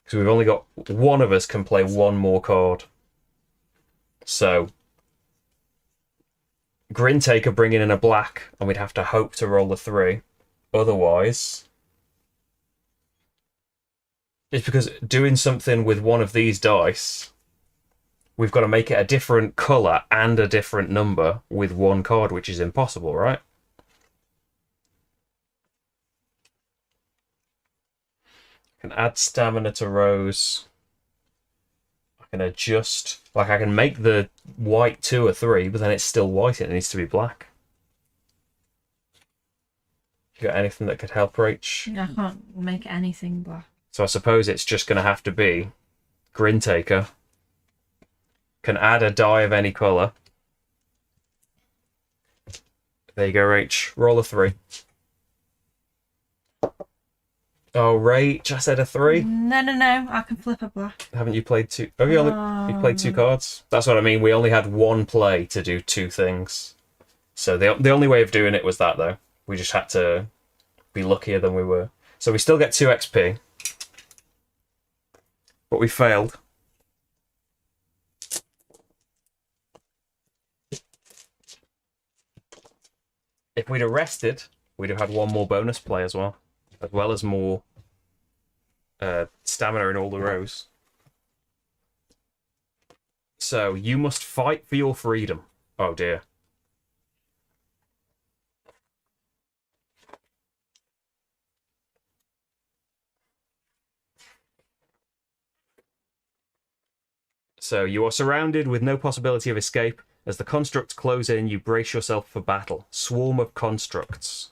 Because we've only got one of us can play one more card. So, Grin Taker bringing in a black, and we'd have to hope to roll a 3. Otherwise, it's because doing something with one of these dice, we've got to make it a different colour and a different number with one card, which is impossible, right? I can add stamina to Rose. I can adjust. Like, I can make the white 2 a 3, but then it's still white and it needs to be black. You got anything that could help, Rach? I can't make anything black. So I suppose it's just going to have to be Grin Taker. Can add a die of any colour. There you go, Rach. Roll a 3. Oh, Rach, I said a 3. No. I can flip a black. Haven't you played 2? Oh, you played 2 cards? That's what I mean. We only had one play to do 2 things. So the only way of doing it was that, though. We just had to be luckier than we were. So we still get 2 XP. But we failed. If we'd have rested, we'd have had one more bonus play as well as more stamina in all the rows. So you must fight for your freedom. Oh dear. So you are surrounded with no possibility of escape. As the constructs close in, you brace yourself for battle. Swarm of constructs.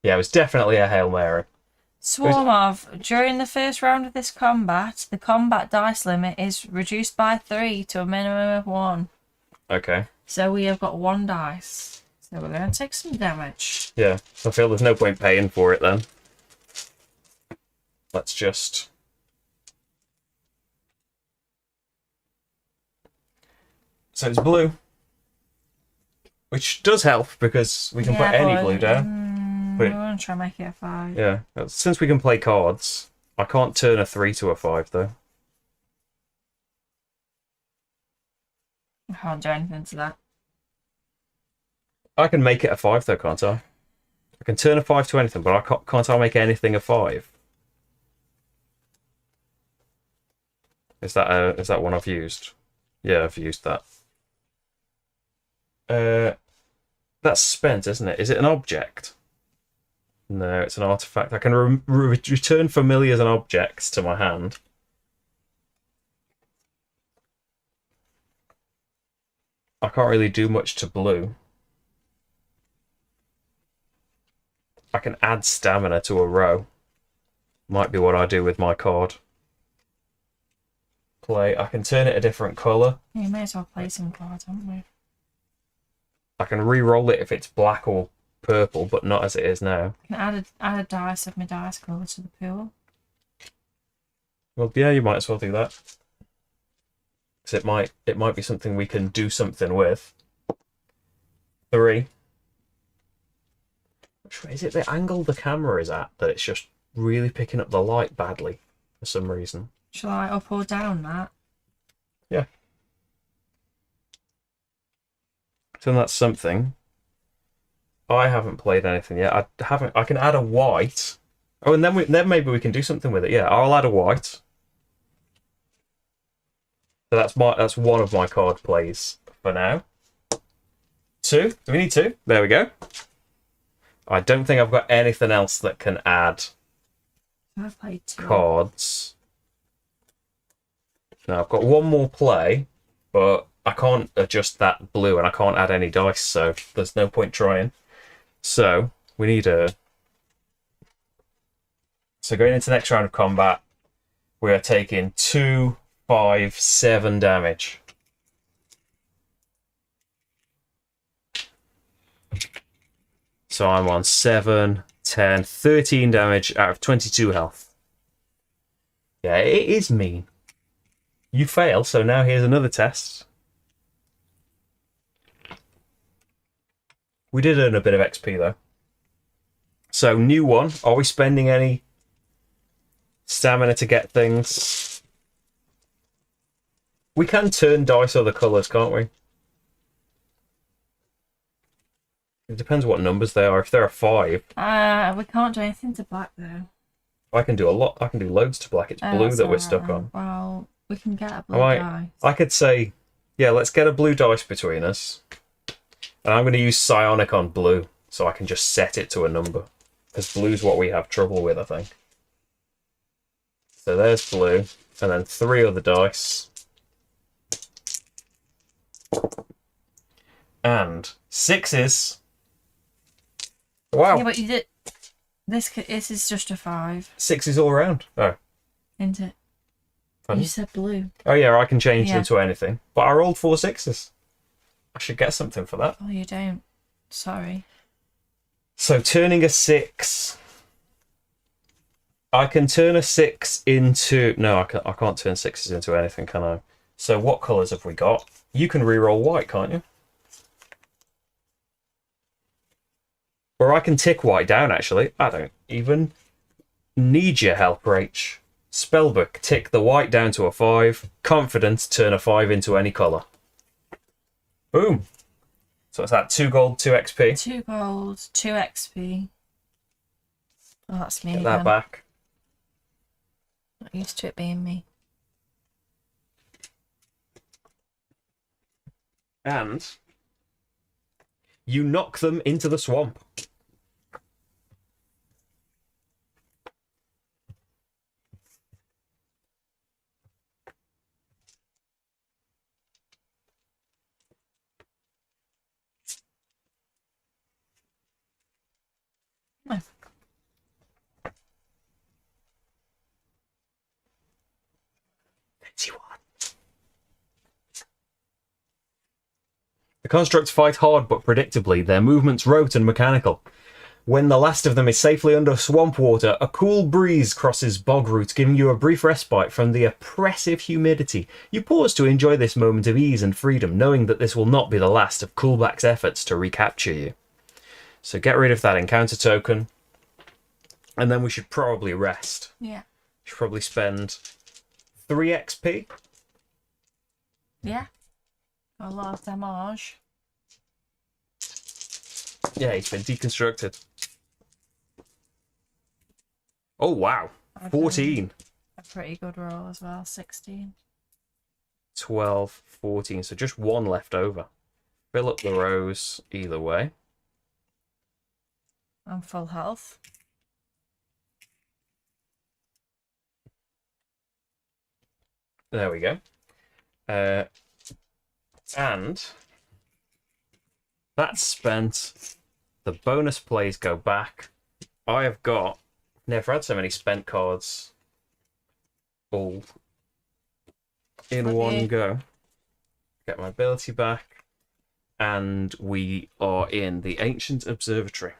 Yeah, it was definitely a Hail Mary. Swarm of. During the first round of this combat, the combat dice limit is reduced by 3 to a minimum of 1. Okay. So we have got 1 dice. So we're going to take some damage. Yeah, I feel there's no point paying for it then. Let's just... So it's blue. Which does help, because we can put any blue down. I want to try and make it a 5. Yeah, since we can play cards, I can't turn a 3 to a 5, though. I can't do anything to that. I can make it a 5, though, can't I? I can turn a 5 to anything, but can't I make anything a 5? Is that one I've used? Yeah, I've used that. That's spent, isn't it? Is it an object? No, it's an artifact. I can return familiars and objects to my hand. I can't really do much to blue. I can add stamina to a row. Might be what I do with my card. Play. I can turn it a different colour. You may as well play some cards, haven't we? I can re-roll it if it's black or purple, but not as it is now. I can add a dice of my dice colour to the pool. Well, yeah, you might as well do that. Because it might be something we can do something with. 3. Which way is it the angle the camera is at that it's just really picking up the light badly for some reason? Shall I up or down that? Yeah. So that's something. I haven't played anything yet. I can add a white. Oh, and then maybe we can do something with it. Yeah, I'll add a white. So that's one of my card plays for now. 2. Do we need 2? There we go. I don't think I've got anything else that can add I've played 2 cards. No, I've got one more play, but I can't adjust that blue and I can't add any dice, so there's no point trying. So we need a... So going into the next round of combat, we are taking 2, 5, 7 damage. So I'm on 7, 10, 13 damage out of 22 health. Yeah, it is mean. You fail, so now here's another test. We did earn a bit of XP, though. So, new one. Are we spending any stamina to get things? We can turn dice other colours, can't we? It depends what numbers they are. If there are 5... we can't do anything to black, though. I can do a lot. I can do loads to black. It's blue that we're stuck on. Well, we can get a blue dice. I could say, yeah, let's get a blue dice between us. And I'm going to use psionic on blue, so I can just set it to a number. Because blue's what we have trouble with, I think. So there's blue, and then 3 other dice. And 6s. Wow. Yeah, but you did... This is just a 5. 6s all around. Oh. Isn't it? Pardon? You said blue. Oh yeah, I can change them to anything. But I rolled 4 6s. I should get something for that. Oh, you don't. Sorry. So turning a 6... I can turn a 6 into... No, I can't turn 6s into anything, can I? So what colours have we got? You can reroll white, can't you? Or I can tick white down, actually. I don't even need your help, Rach. Spellbook, tick the white down to a 5. Confident, turn a 5 into any colour. Boom. So what's that? 2 gold, 2 XP. 2 gold, 2 XP. Oh, that's me. Get that back. Not used to it being me. And you knock them into the swamp. Oh. The constructs fight hard but predictably, their movements rote and mechanical. When the last of them is safely under swamp water, a cool breeze crosses bog roots, giving you a brief respite from the oppressive humidity. You pause to enjoy this moment of ease and freedom, knowing that this will not be the last of Coolback's efforts to recapture you. So get rid of that encounter token, and then we should probably rest. Yeah. Should probably spend 3 XP. Yeah. A lot of damage. Yeah, he's been deconstructed. Oh, wow. 14. A pretty good roll as well. 16. 12, 14. So just 1 left over. Fill up the rows either way. I'm full health. There we go. And that's spent. The bonus plays go back. I have got... Never had so many spent cards all in one go. Get my ability back. And we are in the Ancient Observatory.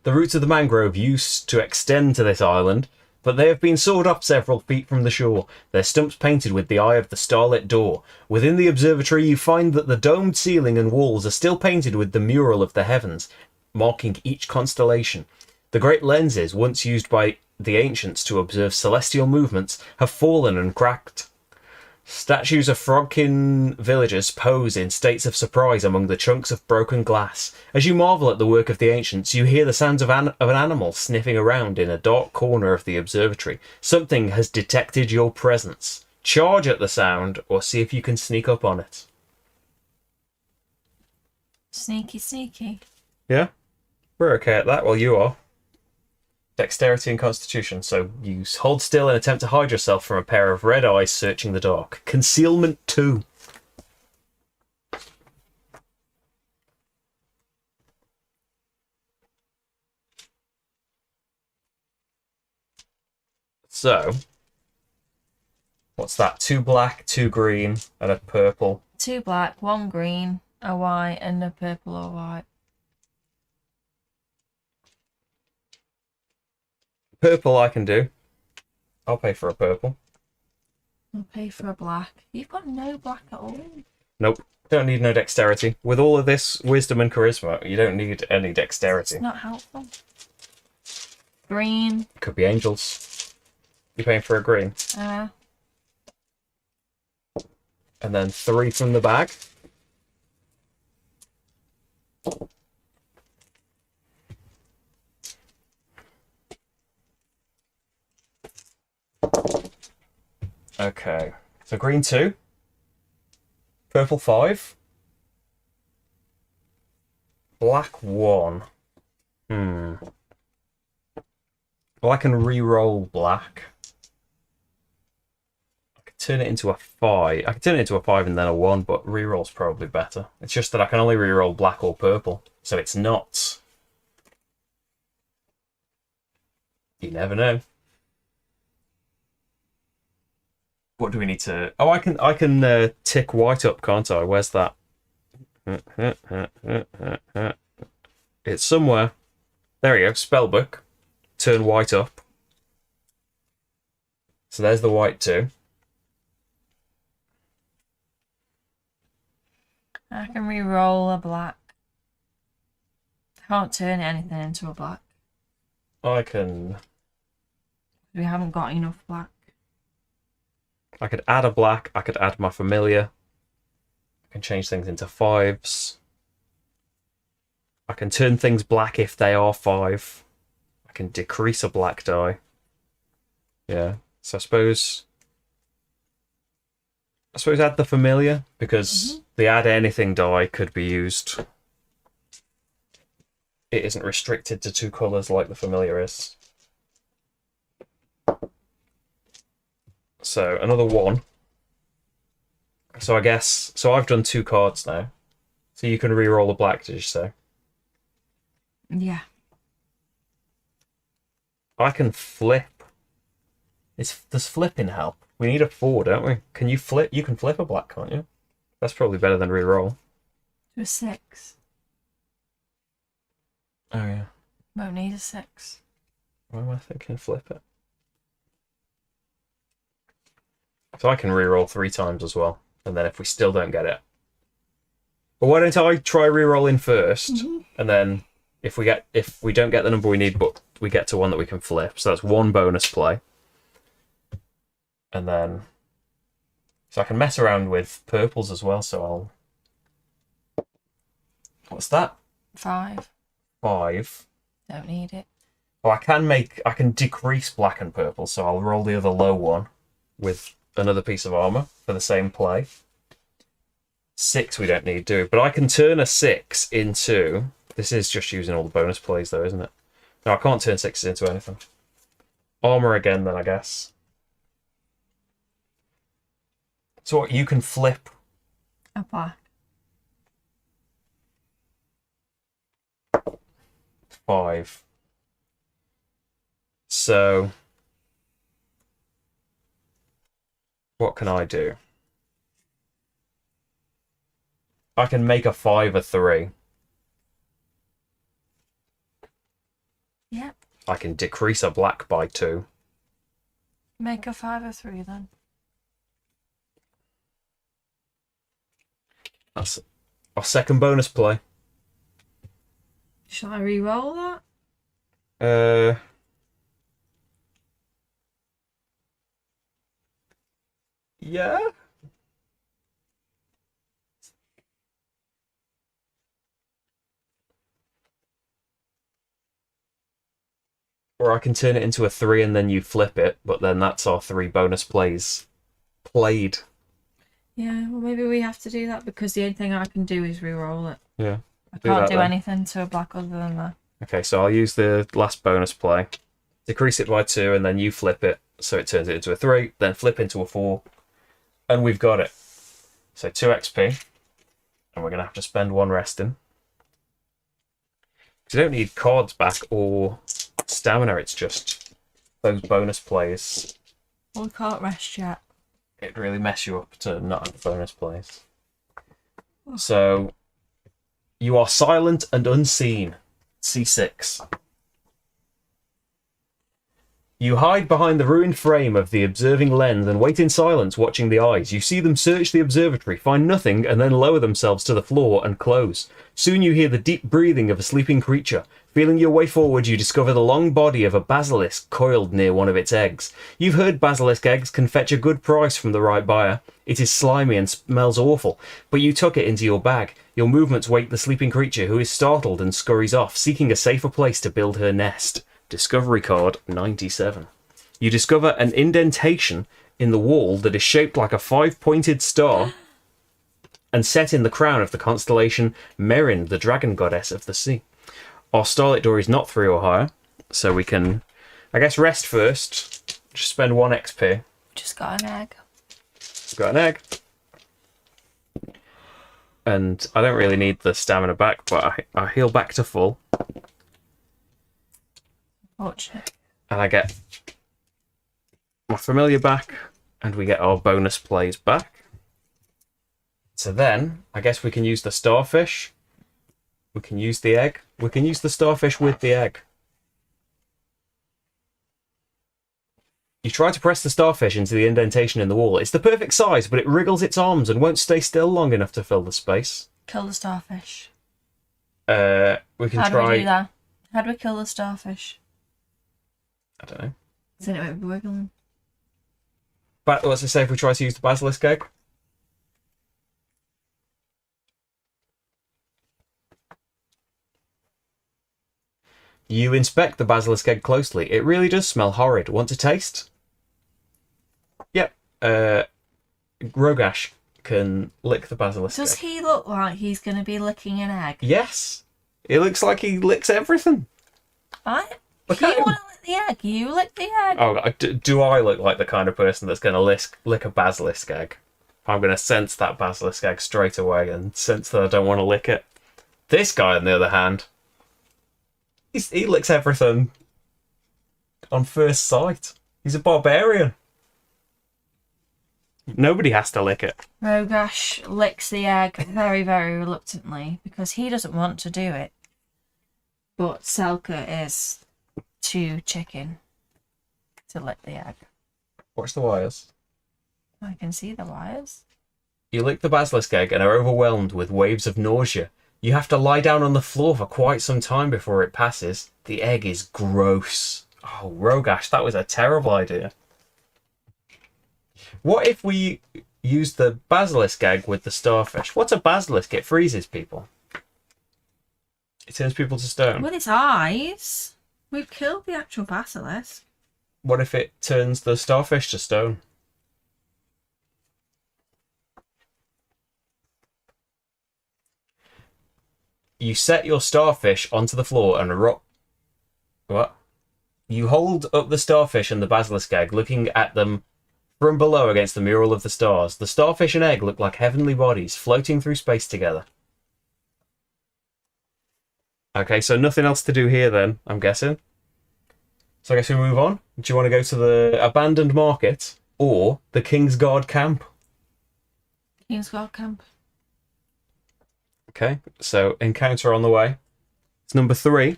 The roots of the mangrove used to extend to this island, but they have been sawed off several feet from the shore, their stumps painted with the eye of the starlit door. Within the observatory you find that the domed ceiling and walls are still painted with the mural of the heavens, marking each constellation. The great lenses, once used by the ancients to observe celestial movements, have fallen and cracked. Statues of Frogkin villagers pose in states of surprise among the chunks of broken glass. As you marvel at the work of the ancients, you hear the sounds of an animal sniffing around in a dark corner of the observatory. Something has detected your presence. Charge at the sound, or see if you can sneak up on it. Sneaky, sneaky. Yeah? We're okay at that, well you are. Dexterity and Constitution, so you hold still and attempt to hide yourself from a pair of red eyes searching the dark. Concealment 2. So, what's that? 2 black, 2 green, and a purple. 2 black, 1 green, a white, and a purple or white. Purple I can do. I'll pay for a purple. I'll pay for a black. You've got no black at all. Nope. Don't need no dexterity. With all of this wisdom and charisma, you don't need any dexterity. It's not helpful. Green. Could be angels. You're paying for a green. And then 3 from the bag. Okay. So green 2. Purple 5. Black 1. Well, I can re-roll black. I could turn it into a 5. I could turn it into a 5 and then a 1, but re-roll's probably better. It's just that I can only re-roll black or purple, so it's not. You never know. What do we need to... Oh, I can tick white up, can't I? Where's that? It's somewhere. There we go. Spellbook. Turn white up. So there's the white 2. I can re-roll a black. I can't turn anything into a black. I can... We haven't got enough black. I could add a black. I could add my familiar. I can change things into 5s. I can turn things black if they are 5. I can decrease a black die. Yeah. So I suppose add the familiar, because the add anything die could be used. It isn't restricted to 2 colours like the familiar is. So another 1. So I guess... So I've done 2 cards now. So you can re-roll a black, did you say? Yeah. I can flip. Does flipping help? We need a 4, don't we? Can you flip? You can flip a black, can't you? That's probably better than re-roll. To a 6. Oh, yeah. Won't need a 6. Why am I thinking flip it? So I can re-roll 3 times as well. And then if we still don't get it... But why don't I try re-rolling first? And then if we don't get the number we need, but we get to one that we can flip. So that's 1 bonus play. And then... So I can mess around with purples as well, so I'll... What's that? 5. 5. Don't need it. Oh, I can decrease black and purple, so I'll roll the other low one with another piece of armor for the same play. 6 we don't need, do we? But I can turn a 6 into... This is just using all the bonus plays, though, isn't it? No, I can't turn 6s into anything. Armor again, then, I guess. So what, you can flip... A black. 5. So... What can I do? I can make a 5 a 3. Yep. I can decrease a black by 2. Make a 5 or 3 then. That's our second bonus play. Shall I re-roll that? Yeah. Or I can turn it into a 3 and then you flip it, but then that's our 3 bonus plays played. Yeah, well maybe we have to do that because the only thing I can do is re-roll it. Yeah. I can't do anything to a black other than that. Okay, so I'll use the last bonus play. Decrease it by 2 and then you flip it, so it turns it into a 3, then flip into a 4, and we've got it. So 2 XP, and we're going to have to spend 1 resting. You don't need cards back or stamina, it's just those bonus plays. Well, we can't rest yet. It'd really mess you up to not have bonus plays. So, you are silent and unseen. C6. You hide behind the ruined frame of the observing lens and wait in silence, watching the eyes. You see them search the observatory, find nothing, and then lower themselves to the floor and close. Soon you hear the deep breathing of a sleeping creature. Feeling your way forward, you discover the long body of a basilisk coiled near one of its eggs. You've heard basilisk eggs can fetch a good price from the right buyer. It is slimy and smells awful, but you tuck it into your bag. Your movements wake the sleeping creature, who is startled and scurries off, seeking a safer place to build her nest. Discovery card 97. You discover an indentation in the wall that is shaped like a 5-pointed star and set in the crown of the constellation Merin, the dragon goddess of the sea. Our starlit door is not 3 or higher, so we can, I guess, rest first. Just spend 1 XP. Just got an egg. Got an egg. And I don't really need the stamina back, but I heal back to full. Watch it. And I get my familiar back, and we get our bonus plays back. So then, I guess we can use the starfish. We can use the egg. We can use the starfish with the egg. You try to press the starfish into the indentation in the wall. It's the perfect size, but it wriggles its arms and won't stay still long enough to fill the space. Kill the starfish. We can How try... do we do that? How do we kill the starfish? I don't know. Then it won't be wiggling. But what's it say if we try to use the basilisk egg? You inspect the basilisk egg closely. It really does smell horrid. Want to taste? Yep. Rogash can lick the basilisk egg. Does he look like he's going to be licking an egg? Yes. It looks like he licks everything. Right? Look You at him. want to lick the egg? You lick the egg. Oh, do I look like the kind of person that's going to lick a basilisk egg? I'm going to sense that basilisk egg straight away and sense that I don't want to lick it. This guy, on the other hand, he licks everything on first sight. He's a barbarian. Nobody has to lick it. Rogash licks the egg very, very reluctantly because he doesn't want to do it. But Selka is too chicken to lick the egg. Watch the wires. I can see the wires. You lick the basilisk egg and are overwhelmed with waves of nausea. You have to lie down on the floor for quite some time before it passes. The egg is gross. Oh, Rogash, that was a terrible idea. What if we use the basilisk egg with the starfish? What's a basilisk? It freezes people. It turns people to stone. With its eyes. We've killed the actual basilisk. What if it turns the starfish to stone? You set your starfish onto the floor and What? You hold up the starfish and the basilisk egg, looking at them from below against the mural of the stars. The starfish and egg look like heavenly bodies floating through space together. Okay, so nothing else to do here then, I'm guessing. So I guess we move on. Do you want to go to the abandoned market or the King's Guard camp? King's Guard camp. Okay, so encounter on the way. It's number 3.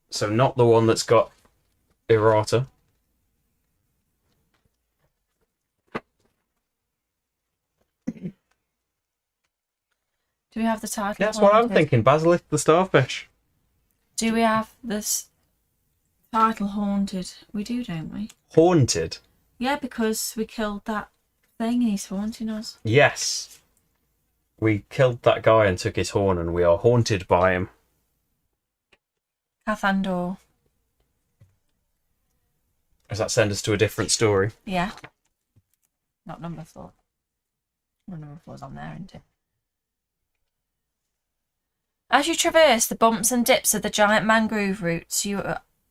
So not the one that's got errata. Do we have the title? That's what I'm haunted? thinking. Basilisk the starfish. Do we have this title haunted? We do, don't we? Haunted. Yeah, because we killed that thing and he's haunting us. Yes. We killed that guy and took his horn and we are haunted by him. Cathandor. Does that send us to a different story? Yeah. Not number 4. Well, number 4's on there, isn't it? As you traverse the bumps and dips of the giant mangrove roots, you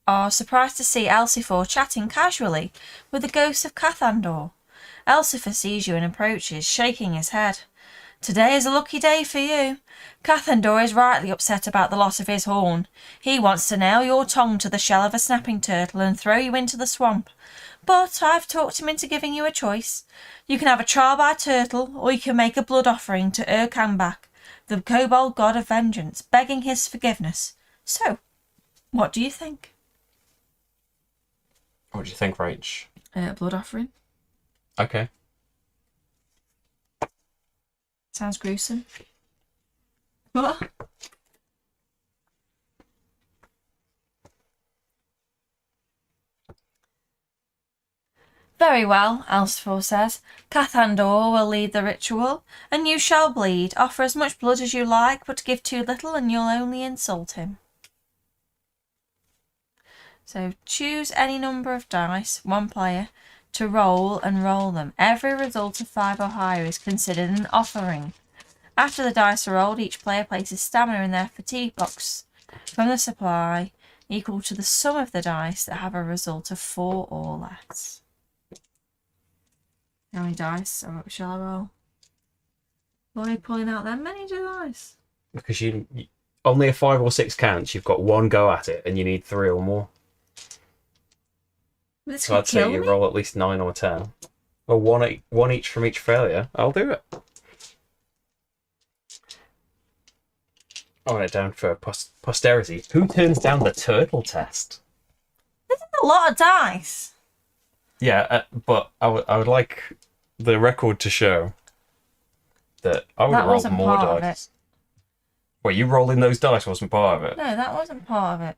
are surprised to see Elsifor chatting casually with the ghost of Cathandor. Elsifor sees you and approaches, shaking his head. Today is a lucky day for you. Cathandor is rightly upset about the loss of his horn. He wants to nail your tongue to the shell of a snapping turtle and throw you into the swamp. But I've talked him into giving you a choice. You can have a trial by turtle, or you can make a blood offering to Kambak, the kobold god of vengeance, begging his forgiveness. So, what do you think? What do you think, Rach? Blood offering. Okay. Sounds gruesome. What? Very well, Alcifor says. Cathandor will lead the ritual, and you shall bleed. Offer as much blood as you like, but give too little and you'll only insult him. So choose any number of dice, one player, to roll and roll them. Every result of 5 or higher is considered an offering. After the dice are rolled, each player places stamina in their fatigue box from the supply equal to the sum of the dice that have a result of 4 or less. How many dice shall I roll? Why are you pulling out that many dice? Because you only a 5 or 6 counts. You've got one go at it, and you need 3 or more. This So I'd say you roll at least 9 or 10. Or one each from each failure. I'll do it. I want it down for posterity. Who turns down the turtle test? This is a lot of dice. Yeah, but I would like the record to show that I would That have rolled wasn't more part of dice. it. Well, you rolling those dice wasn't part of it. No, that wasn't part of it.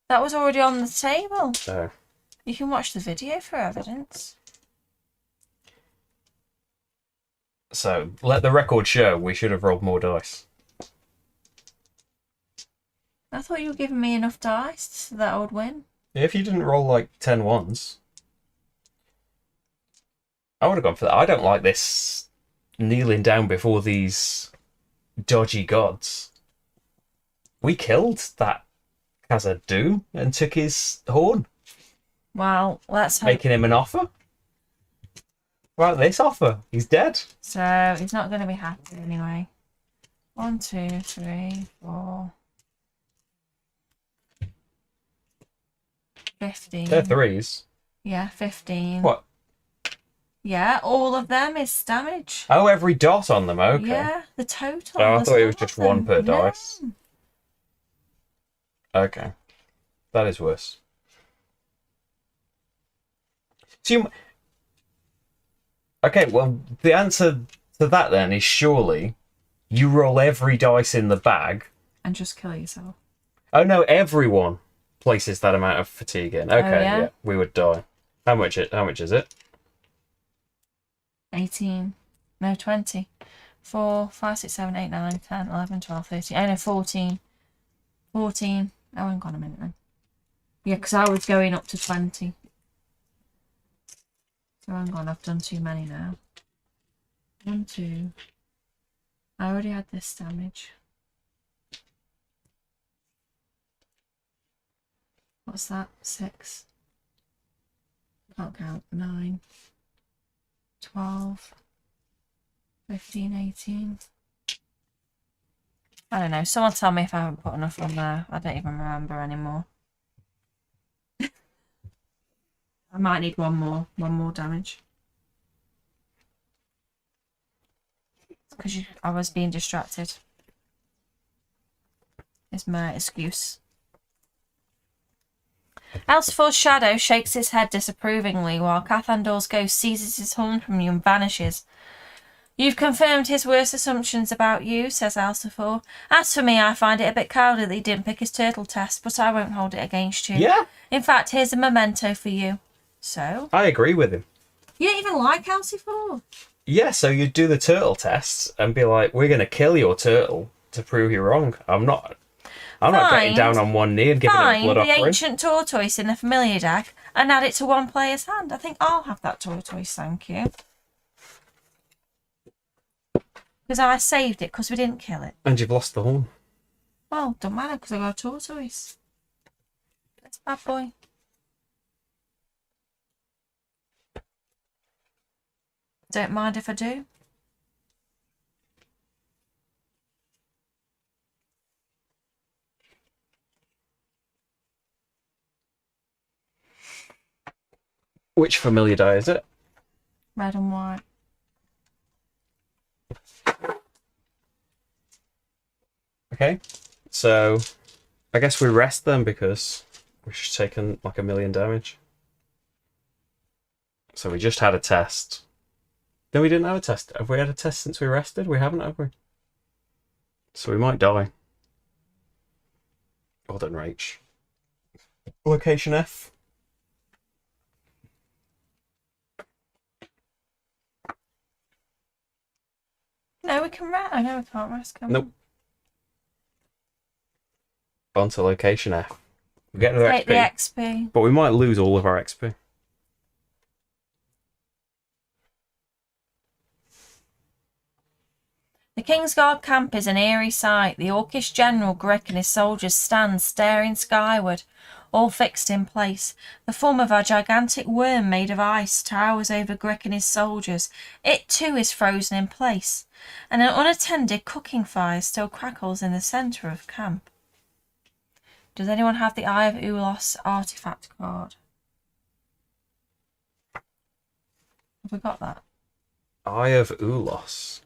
That was already on the table. Oh. You can watch the video for evidence. So, let the record show we should have rolled more dice. I thought you were giving me enough dice so that I would win. If you didn't roll like 10 ones, I would have gone for that. I don't like this kneeling down before these dodgy gods. We killed that Khazad-dûm and took his horn. Well, let's hope. Making him an offer? Well, this offer. He's dead. So, he's not going to be happy anyway. 1, 2, 3, 4, 15. They're threes. Yeah, 15. What? Yeah, all of them is damage. Oh, every dot on them. Okay. Yeah, the total. Oh, I There's thought it was all just of one them. per No. dice. Okay. That is worse. So you... Okay, well, the answer to that then is surely you roll every dice in the bag. And just kill yourself. Oh no, everyone places that amount of fatigue in. Okay, yeah? we would die. How much is it? 18. No, 20. 4, 5, 6, 7, 8, 9, 10, 11, 12, 13. Oh no, 14. 14. Oh, hang on a minute then. Yeah, because I was going up to 20. So hang on, I've done too many now. 1, 2. I already had this damage. What's that? 6. Can't count. 9. 12. 15, 18. I don't know. Someone tell me if I haven't put enough on there. I don't even remember anymore. I might need one more damage. Because I was being distracted. Is my excuse. Alcifor's shadow shakes his head disapprovingly while Cathandor's ghost seizes his horn from you and vanishes. You've confirmed his worst assumptions about you, says Alcifor. As for me, I find it a bit cowardly that he didn't pick his turtle test, but I won't hold it against you. Yeah. In fact, here's a memento for you. So? I agree with him. You don't even like Alcifor? Yeah, so you do the turtle tests and be like, we're going to kill your turtle to prove you wrong. I'm not getting down on one knee and giving it a blood Find the offering. ancient tortoise in the familiar deck and add it to one player's hand. I think I'll have that tortoise, thank you. Because I saved it because we didn't kill it. And you've lost the horn. Well, don't matter because I got a tortoise. That's bad boy. Don't mind if I do. Which familiar die is it? Red and white. Okay, so I guess we rest them because we've just taken like 1,000,000 damage. So we just had a test. No, we didn't have a test. Have we had a test since we rested? We haven't, have we? So we might die. Well done, Rach. Location F. No, we can rest. I know we can't rest, can we? Nope. On to location F. We get another Take XP. the XP. But we might lose all of our XP. The Kingsguard camp is an eerie sight. The Orcish general Grick and his soldiers stand staring skyward, all fixed in place. The form of a gigantic worm made of ice towers over Grick and his soldiers. It too is frozen in place, and an unattended cooking fire still crackles in the centre of camp. Does anyone have the Eye of Ulos artifact card? Have we got that? Eye of Ulos.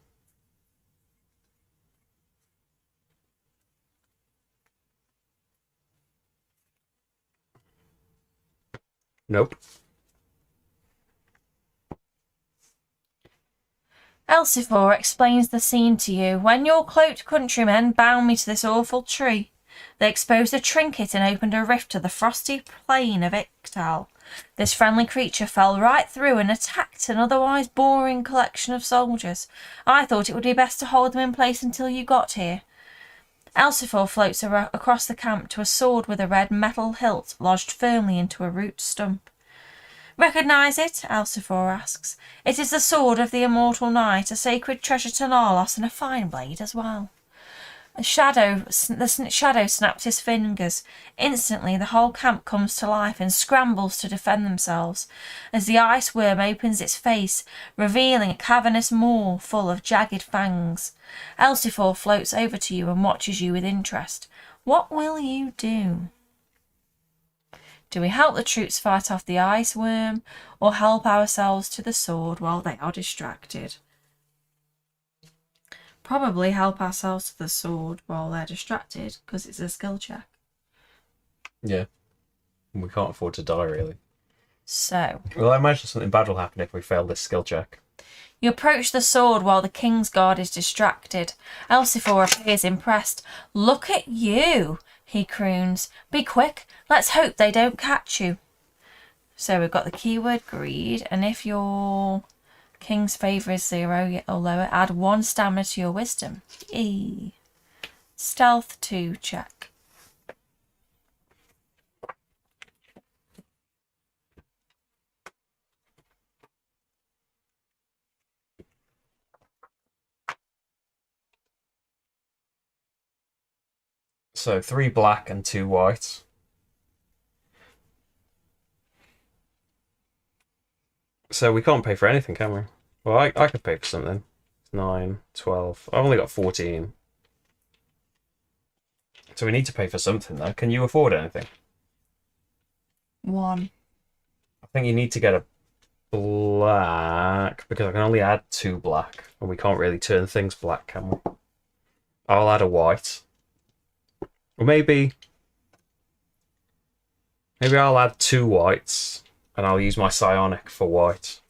Nope. Elsifor explains the scene to you. When your cloaked countrymen bound me to this awful tree, they exposed a trinket and opened a rift to the frosty plain of Ictal. This friendly creature fell right through and attacked an otherwise boring collection of soldiers. I thought it would be best to hold them in place until you got here. Elsifor floats across the camp to a sword with a red metal hilt lodged firmly into a root stump. Recognise it? Elsifor asks. It is the sword of the immortal knight, a sacred treasure to Narlos and a fine blade as well. The shadow snaps his fingers. Instantly the whole camp comes to life and scrambles to defend themselves as the ice worm opens its face, revealing a cavernous maw full of jagged fangs. Elsifor floats over to you and watches you with interest. What will you do? Do we help the troops fight off the ice worm, or help ourselves to the sword while they are distracted? Probably help ourselves to the sword while they're distracted, because it's a skill check. Yeah. We can't afford to die, really. So, Well, I imagine something bad will happen if we fail this skill check. you approach the sword while the Kingsguard is distracted. Elsifor appears impressed. Look at you, he croons. Be quick, let's hope they don't catch you. So we've got the keyword greed, and if your King's favour is 0 or lower, add 1 stamina to your wisdom. Eee. Stealth 2 check. So 3 black and 2 white. So we can't pay for anything, can we? Well, I could pay for something. 9, 12. I've only got 14. So we need to pay for something, though. Can you afford anything? 1. I think you need to get a black, because I can only add 2 black, and we can't really turn things black, can we? I'll add a white. Or maybe I'll add 2 whites, and I'll use my psionic for white.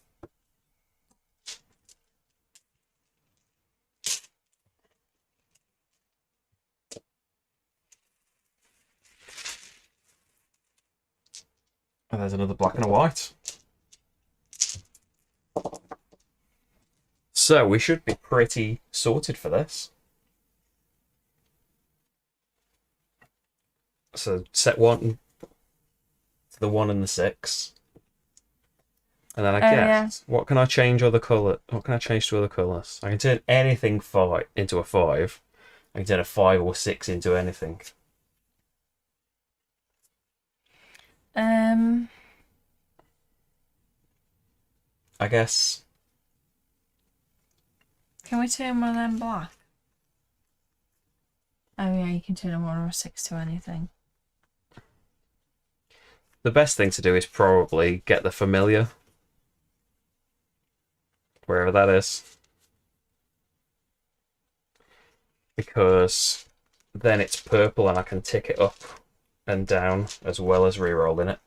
And there's another black and a white. So we should be pretty sorted for this. So set 1 to the 1 and the 6. And then I guess, what can I change other colour? What can I change to other colours? I can turn anything into a 5. I can turn a 5 or 6 into anything. I guess. Can we turn one of them black? Oh yeah, you can turn a 1 or a 6 to anything. the best thing to do is probably get the familiar. Wherever that is. Because then it's purple and I can tick it up and down as well as re-rolling it.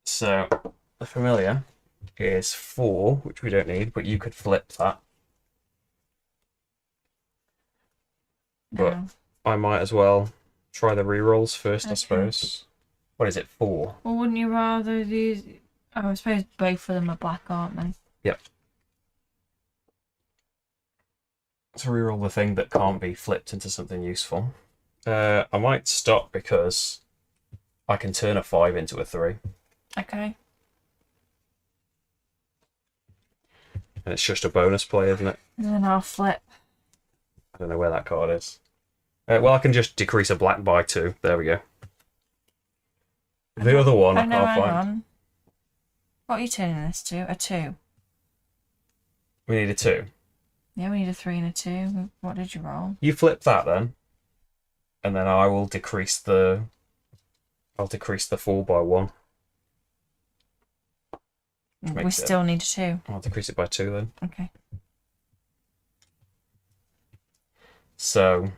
So the familiar is 4, which we don't need, but you could flip that. But No. I might as well try the re-rolls first, I suppose. What is it, 4? Well, wouldn't you rather use... Oh, I suppose both of them are black, aren't they? Yep. To re-roll the thing that can't be flipped into something useful. I might stop because I can turn a 5 into a 3. Okay. And it's just a bonus play, isn't it? And then I'll flip. I don't know where that card is. Well, I can just decrease a black by 2. There we go. The other one I no, can't hang find. on. What are you turning this to? A 2? We need a 2. Yeah, we need a 3 and a 2. What did you roll? You flip that then. And then I will decrease the... I'll decrease the 4 by 1. We still need a 2. I'll decrease it by 2 then. Okay. So...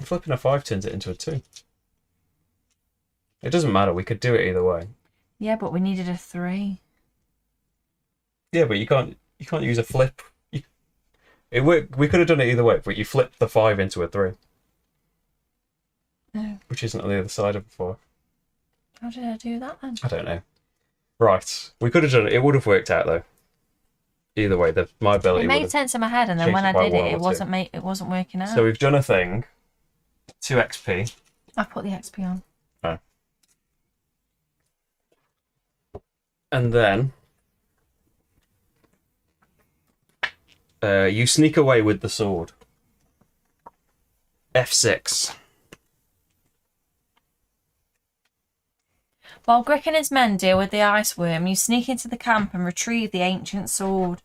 flipping a 5 turns it into a 2. It doesn't matter, we could do it either way. Yeah, but we needed a 3. Yeah, but you can't use a flip. We could have done it either way, but you flipped the 5 into a 3. No. Which isn't on the other side of the 4. How did I do that then? I don't know. Right. We could have done it. It would have worked out though. Either way, my ability It would made have... sense in my head, and then changed when it I by did 1 it, or it wasn't working out. So we've done a thing. 2 XP. I put the XP on. Oh. And then... you sneak away with the sword. F6. While Grick and his men deal with the ice worm, you sneak into the camp and retrieve the ancient sword.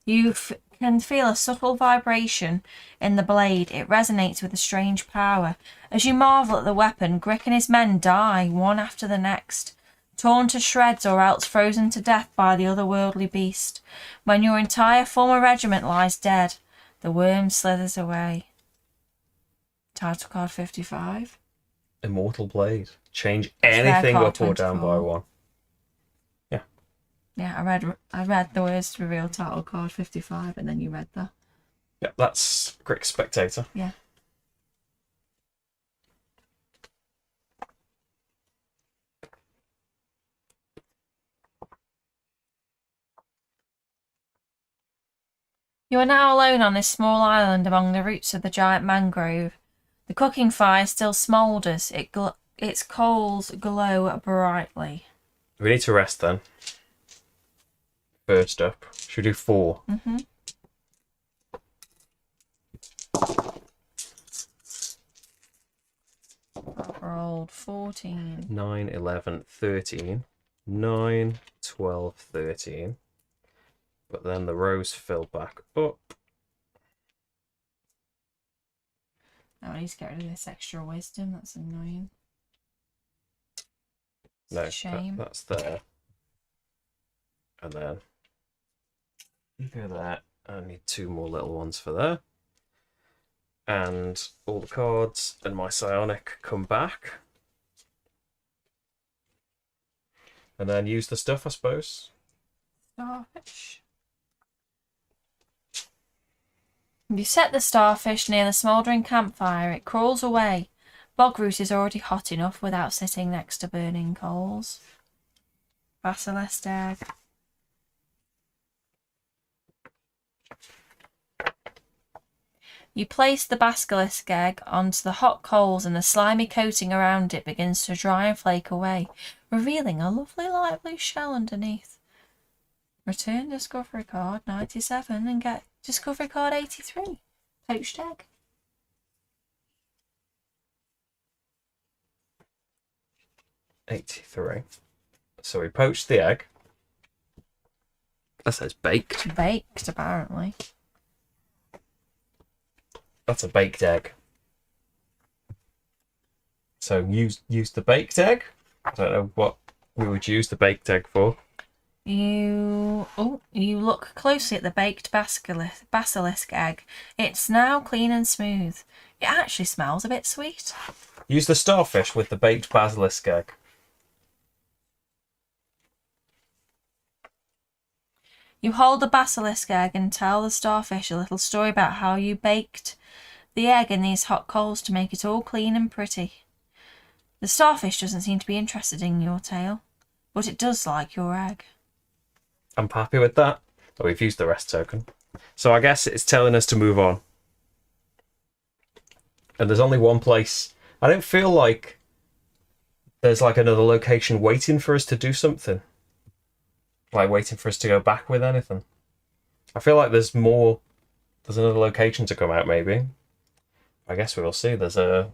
You can feel a subtle vibration in the blade. It resonates with a strange power. As you marvel at the weapon, Grick and his men die, one after the next, torn to shreds or else frozen to death by the otherworldly beast. When your entire former regiment lies dead, the worm slithers away. Title card 55. Immortal Blade. Change Rare anything card up or down by 24. 1. Yeah, I read the words to reveal title card 55, and then you read that. Yeah, that's Grick Spectator. Yeah. You are now alone on this small island among the roots of the giant mangrove. The cooking fire still smoulders. Its coals glow brightly. We need to rest then. First up. Should we do 4? Mm-hmm. I've rolled 14. 9, 11, 13. 9, 12, 13. But then the rows fill back up. Oh, I need to get rid of this extra wisdom. That's annoying. It's No, a shame. that's there. And then you go there. I need 2 more little ones for there. And all the cards and my psionic come back. And then use the stuff, I suppose. Starfish. You set the starfish near the smouldering campfire. It crawls away. Bogroot is already hot enough without sitting next to burning coals. Basilisk egg. You place the basilisk egg onto the hot coals and the slimy coating around it begins to dry and flake away, revealing a lovely lively shell underneath. Return discovery card 97 and get discovery card 83. Poached egg. 83. So we poached the egg. That says baked. Baked, apparently. That's a baked egg. So use the baked egg. I don't know what we would use the baked egg for. You look closely at the baked basilisk egg. It's now clean and smooth. It actually smells a bit sweet. Use the starfish with the baked basilisk egg. You hold the basilisk egg and tell the starfish a little story about how you baked the egg in these hot coals to make it all clean and pretty. The starfish doesn't seem to be interested in your tale, but it does like your egg. I'm happy with that. Oh, we've used the rest token. So I guess it's telling us to move on. And there's only one place. I don't feel like there's like another location waiting for us to do something. Like waiting for us to go back with anything. I feel like there's more. There's another location to come out, maybe. I guess we will see. There's a.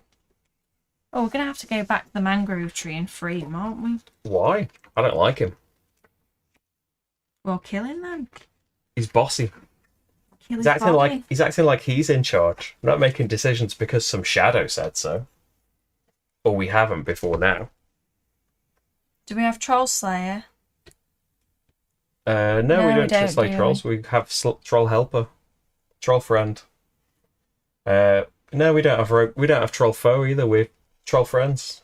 Oh, we're going to have to go back to the mangrove tree and free him, aren't we? Why? I don't like him. Well, kill him then. He's bossy. Kill He's his acting body. like he's in charge. Not making decisions because some shadow said so. Or we haven't before now. Do we have Troll Slayer? No, No, we we don't don't, just like do trolls. We have troll helper, troll friend. No, we don't have troll foe either. We're troll friends.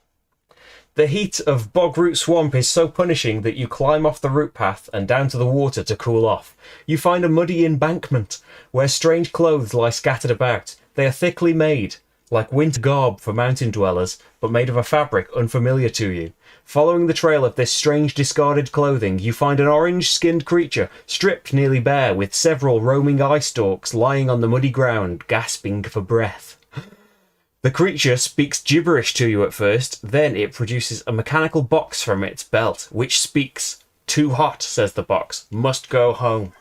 The heat of bog root swamp is so punishing that you climb off the root path and down to the water to cool off. You find a muddy embankment where strange clothes lie scattered about. They are thickly made, like winter garb for mountain dwellers, but made of a fabric unfamiliar to you. Following the trail of this strange discarded clothing, you find an orange-skinned creature, stripped nearly bare, with several roaming eye stalks lying on the muddy ground, gasping for breath. The creature speaks gibberish to you at first, then it produces a mechanical box from its belt, which speaks. "Too hot," says the box. "Must go home."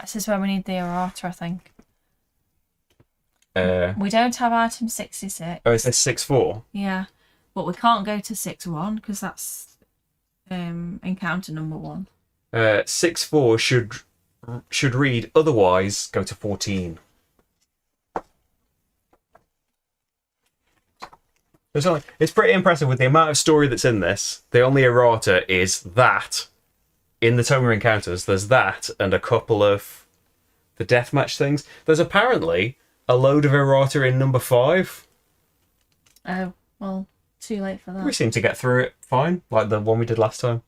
This is where we need the errata, I think. Oh, We don't have item 66. is this 6-4? Yeah. But we can't go to 6-1 because that's encounter number 1. 6-4 should read, otherwise go to 14. It's pretty impressive with the amount of story that's in this. The only errata is that in the Toma encounters, there's that and a couple of the deathmatch things. There's apparently a load of errata in number 5. Oh, well, too late for that. We seem to get through it fine, like the one we did last time.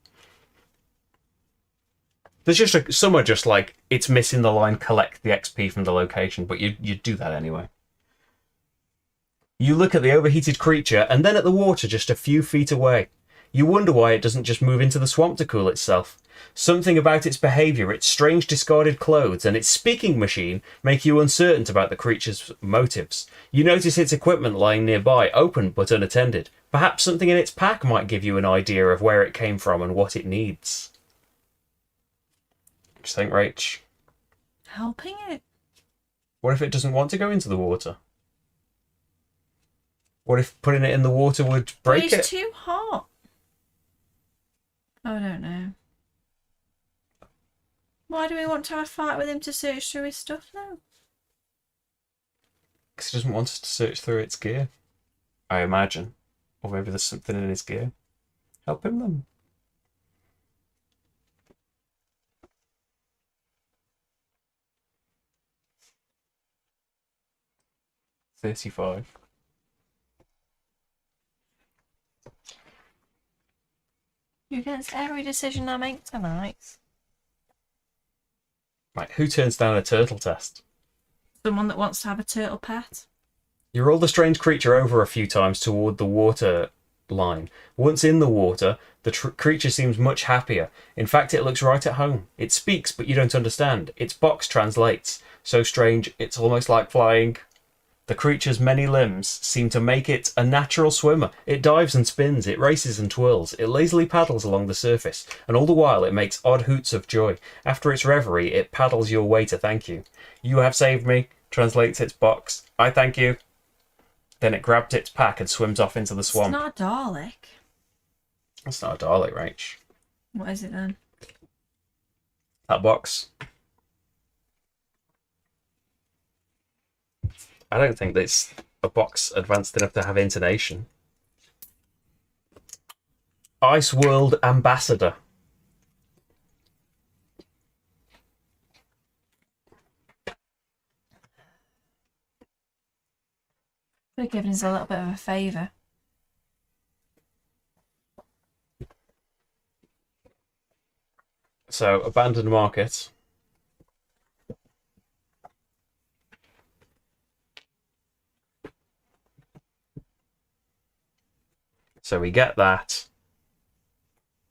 There's just some are just like it's missing the line collect the XP from the location, but you do that anyway. You look at the overheated creature and then at the water just a few feet away. You wonder why it doesn't just move into the swamp to cool itself. Something about its behaviour, its strange discarded clothes, and its speaking machine make you uncertain about the creature's motives. You notice its equipment lying nearby, open but unattended. Perhaps something in its pack might give you an idea of where it came from and what it needs. What do you think, Rach? Helping it. What if it doesn't want to go into the water? What if putting it in the water would break But it? it's too hot. I don't know. Why do we want to have a fight with him to search through his stuff now? Because he doesn't want us to search through its gear, I imagine. Or maybe there's something in his gear. Help him then. $35. You're against every decision I make tonight. Right, who turns down a turtle test? Someone that wants to have a turtle pet. You roll the strange creature over a few times toward the water line. Once in the water, the creature seems much happier. In fact, it looks right at home. It speaks, but you don't understand. Its box translates. So strange, it's almost like flying. The creature's many limbs seem to make it a natural swimmer. It dives and spins, it races and twirls, it lazily paddles along the surface, and all the while it makes odd hoots of joy. After its reverie, it paddles your way to thank you. "You have saved me," translates its box. "I thank you." Then it grabs its pack and swims off into the swamp. It's not a Dalek. That's not a Dalek, Rach. What is it then? That box. I don't think it's a box advanced enough to have intonation. Ice World Ambassador. Could have given us a little bit of a favour. So, abandoned market. So we get that.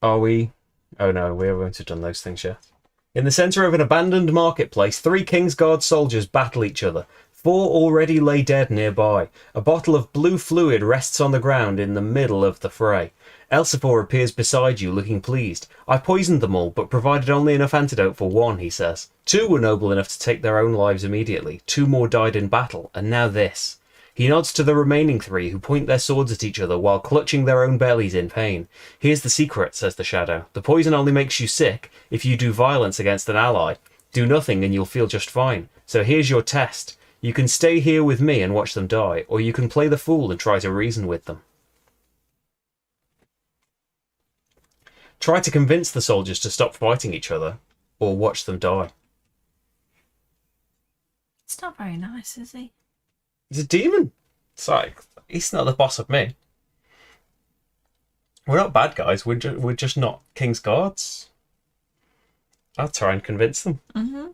Are we? Oh no, we haven't done those things yet. In the centre of an abandoned marketplace, 3 Kingsguard soldiers battle each other. 4 already lay dead nearby. A bottle of blue fluid rests on the ground in the middle of the fray. Elsephor appears beside you, looking pleased. I poisoned them all, but provided only enough antidote for 1, he says. 2 were noble enough to take their own lives immediately. 2 more died in battle, and now this. He nods to the remaining 3, who point their swords at each other while clutching their own bellies in pain. Here's the secret, says the Shadow. The poison only makes you sick if you do violence against an ally. Do nothing and you'll feel just fine. So here's your test. You can stay here with me and watch them die, or you can play the fool and try to reason with them. Try to convince the soldiers to stop fighting each other, or watch them die. It's not very nice, is he? He's a demon. It's like, he's not the boss of me. We're not bad guys. We're just not King's Guards. I'll try and convince them. Mm-hmm.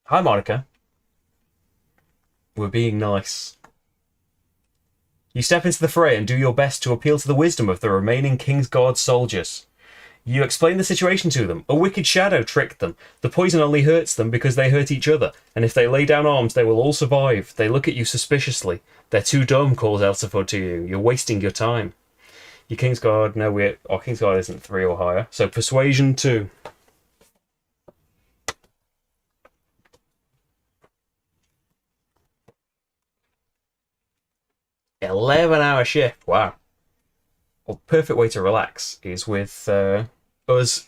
Hi, Monica. We're being nice. You step into the fray and do your best to appeal to the wisdom of the remaining King's Guard soldiers. You explain the situation to them. A wicked shadow tricked them. The poison only hurts them because they hurt each other, and if they lay down arms, they will all survive. They look at you suspiciously. They're too dumb, calls Elsephor to you. You're wasting your time. Your King's Guard, no, our King's Guard isn't 3 or higher, so persuasion 2. "11-hour shift, wow. Well, perfect way to relax is with us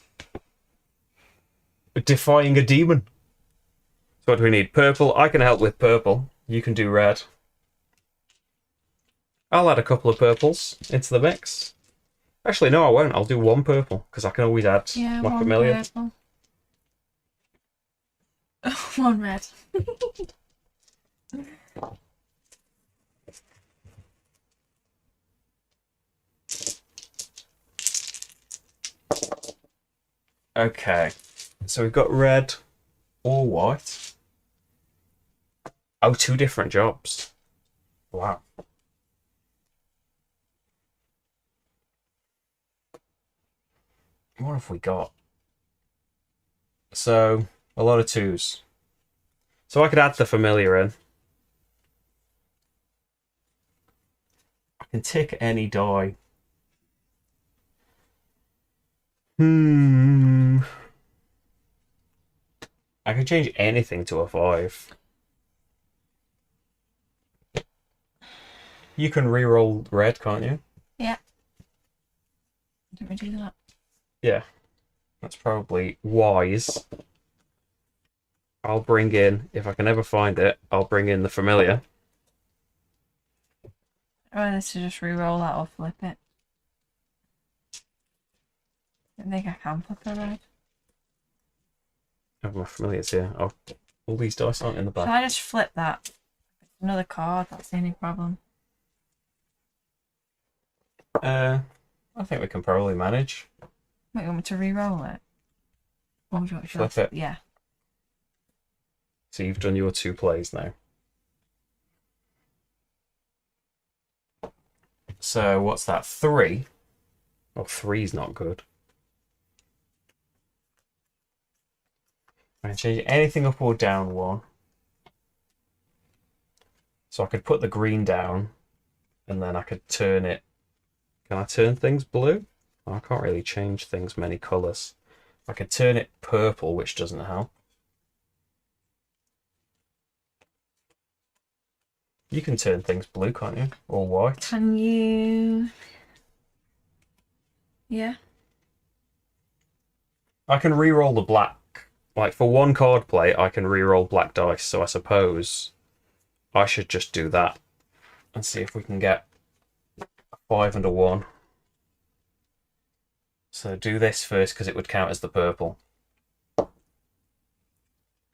defying a demon. So what do we need? Purple. I can help with purple. You can do red. I'll add a couple of purples into the mix. Actually, no, I won't. I'll do 1 purple, because I can always add my 1 familiar. purple. 1 red. Okay, so we've got red or white. Oh, 2 different jobs. Wow. What have we got? So, a lot of 2s. So I could add the familiar in. I can tick any die. I can change anything to a 5. You can re-roll red, can't you? Yeah. Don't we do that? Yeah. That's probably wise. I'll bring in, if I can ever find it, I'll bring in the familiar. Or let's just re-roll that or flip it. I think I can flip the red. I have my familiars here. Oh, all these dice aren't in the Shall back. I just flip that? Another card, that's the only problem. I think we can probably manage. Wait, you want me to re-roll it? Or do you want to Flip it. Yeah. So you've done your 2 plays now. So what's that? 3? Oh, 3's not good. I can change anything up or down 1. So I could put the green down, and then I could turn it. Can I turn things blue? I can't really change things many colours. I could turn it purple, which doesn't help. You can turn things blue, can't you? Or white. Can you... Yeah. I can re-roll the black. Like, for 1 card play, I can re-roll black dice, so I suppose I should just do that and see if we can get 5 and a 1. So do this first because it would count as the purple. Or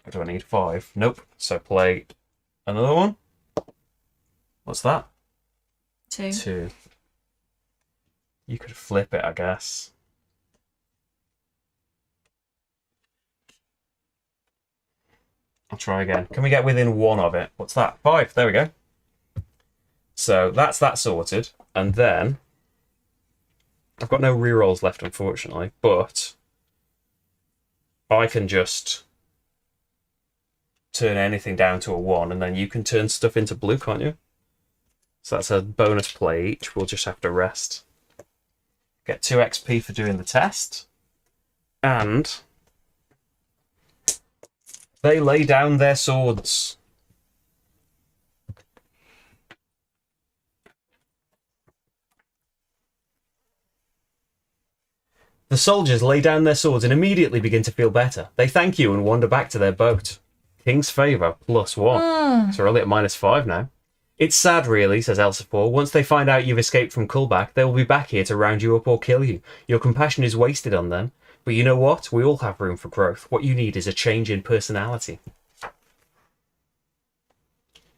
do I need 5? Nope. So play another one. What's that? 2. 2. You could flip it, I guess. I'll try again. Can we get within 1 of it? What's that? 5. There we go. So that's that sorted. And then I've got no rerolls left, unfortunately, but I can just turn anything down to a 1, and then you can turn stuff into blue, can't you? So that's a bonus play each. We'll just have to rest. Get 2 XP for doing the test. And they lay down their swords. The soldiers lay down their swords and immediately begin to feel better. They thank you and wander back to their boat. King's favour, +1. So we're only at -5 now. It's sad, really, says Elsafor. Once they find out you've escaped from Kullback, they will be back here to round you up or kill you. Your compassion is wasted on them. But you know what? We all have room for growth. What you need is a change in personality.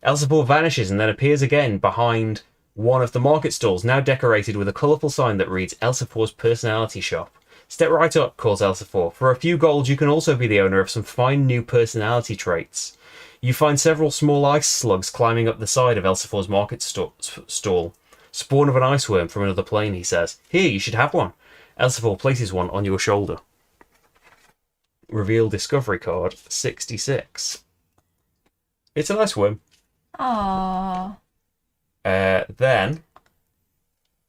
Elsafor vanishes and then appears again behind one of the market stalls, now decorated with a colourful sign that reads Elsafor's Personality Shop. Step right up, calls Elsafor. For a few gold, you can also be the owner of some fine new personality traits. You find several small ice slugs climbing up the side of Elsafor's market stall. Spawn of an ice worm from another plane, he says. Here, you should have one. Elsafor places one on your shoulder. Reveal discovery card 66. It's an ice worm. Aww. Then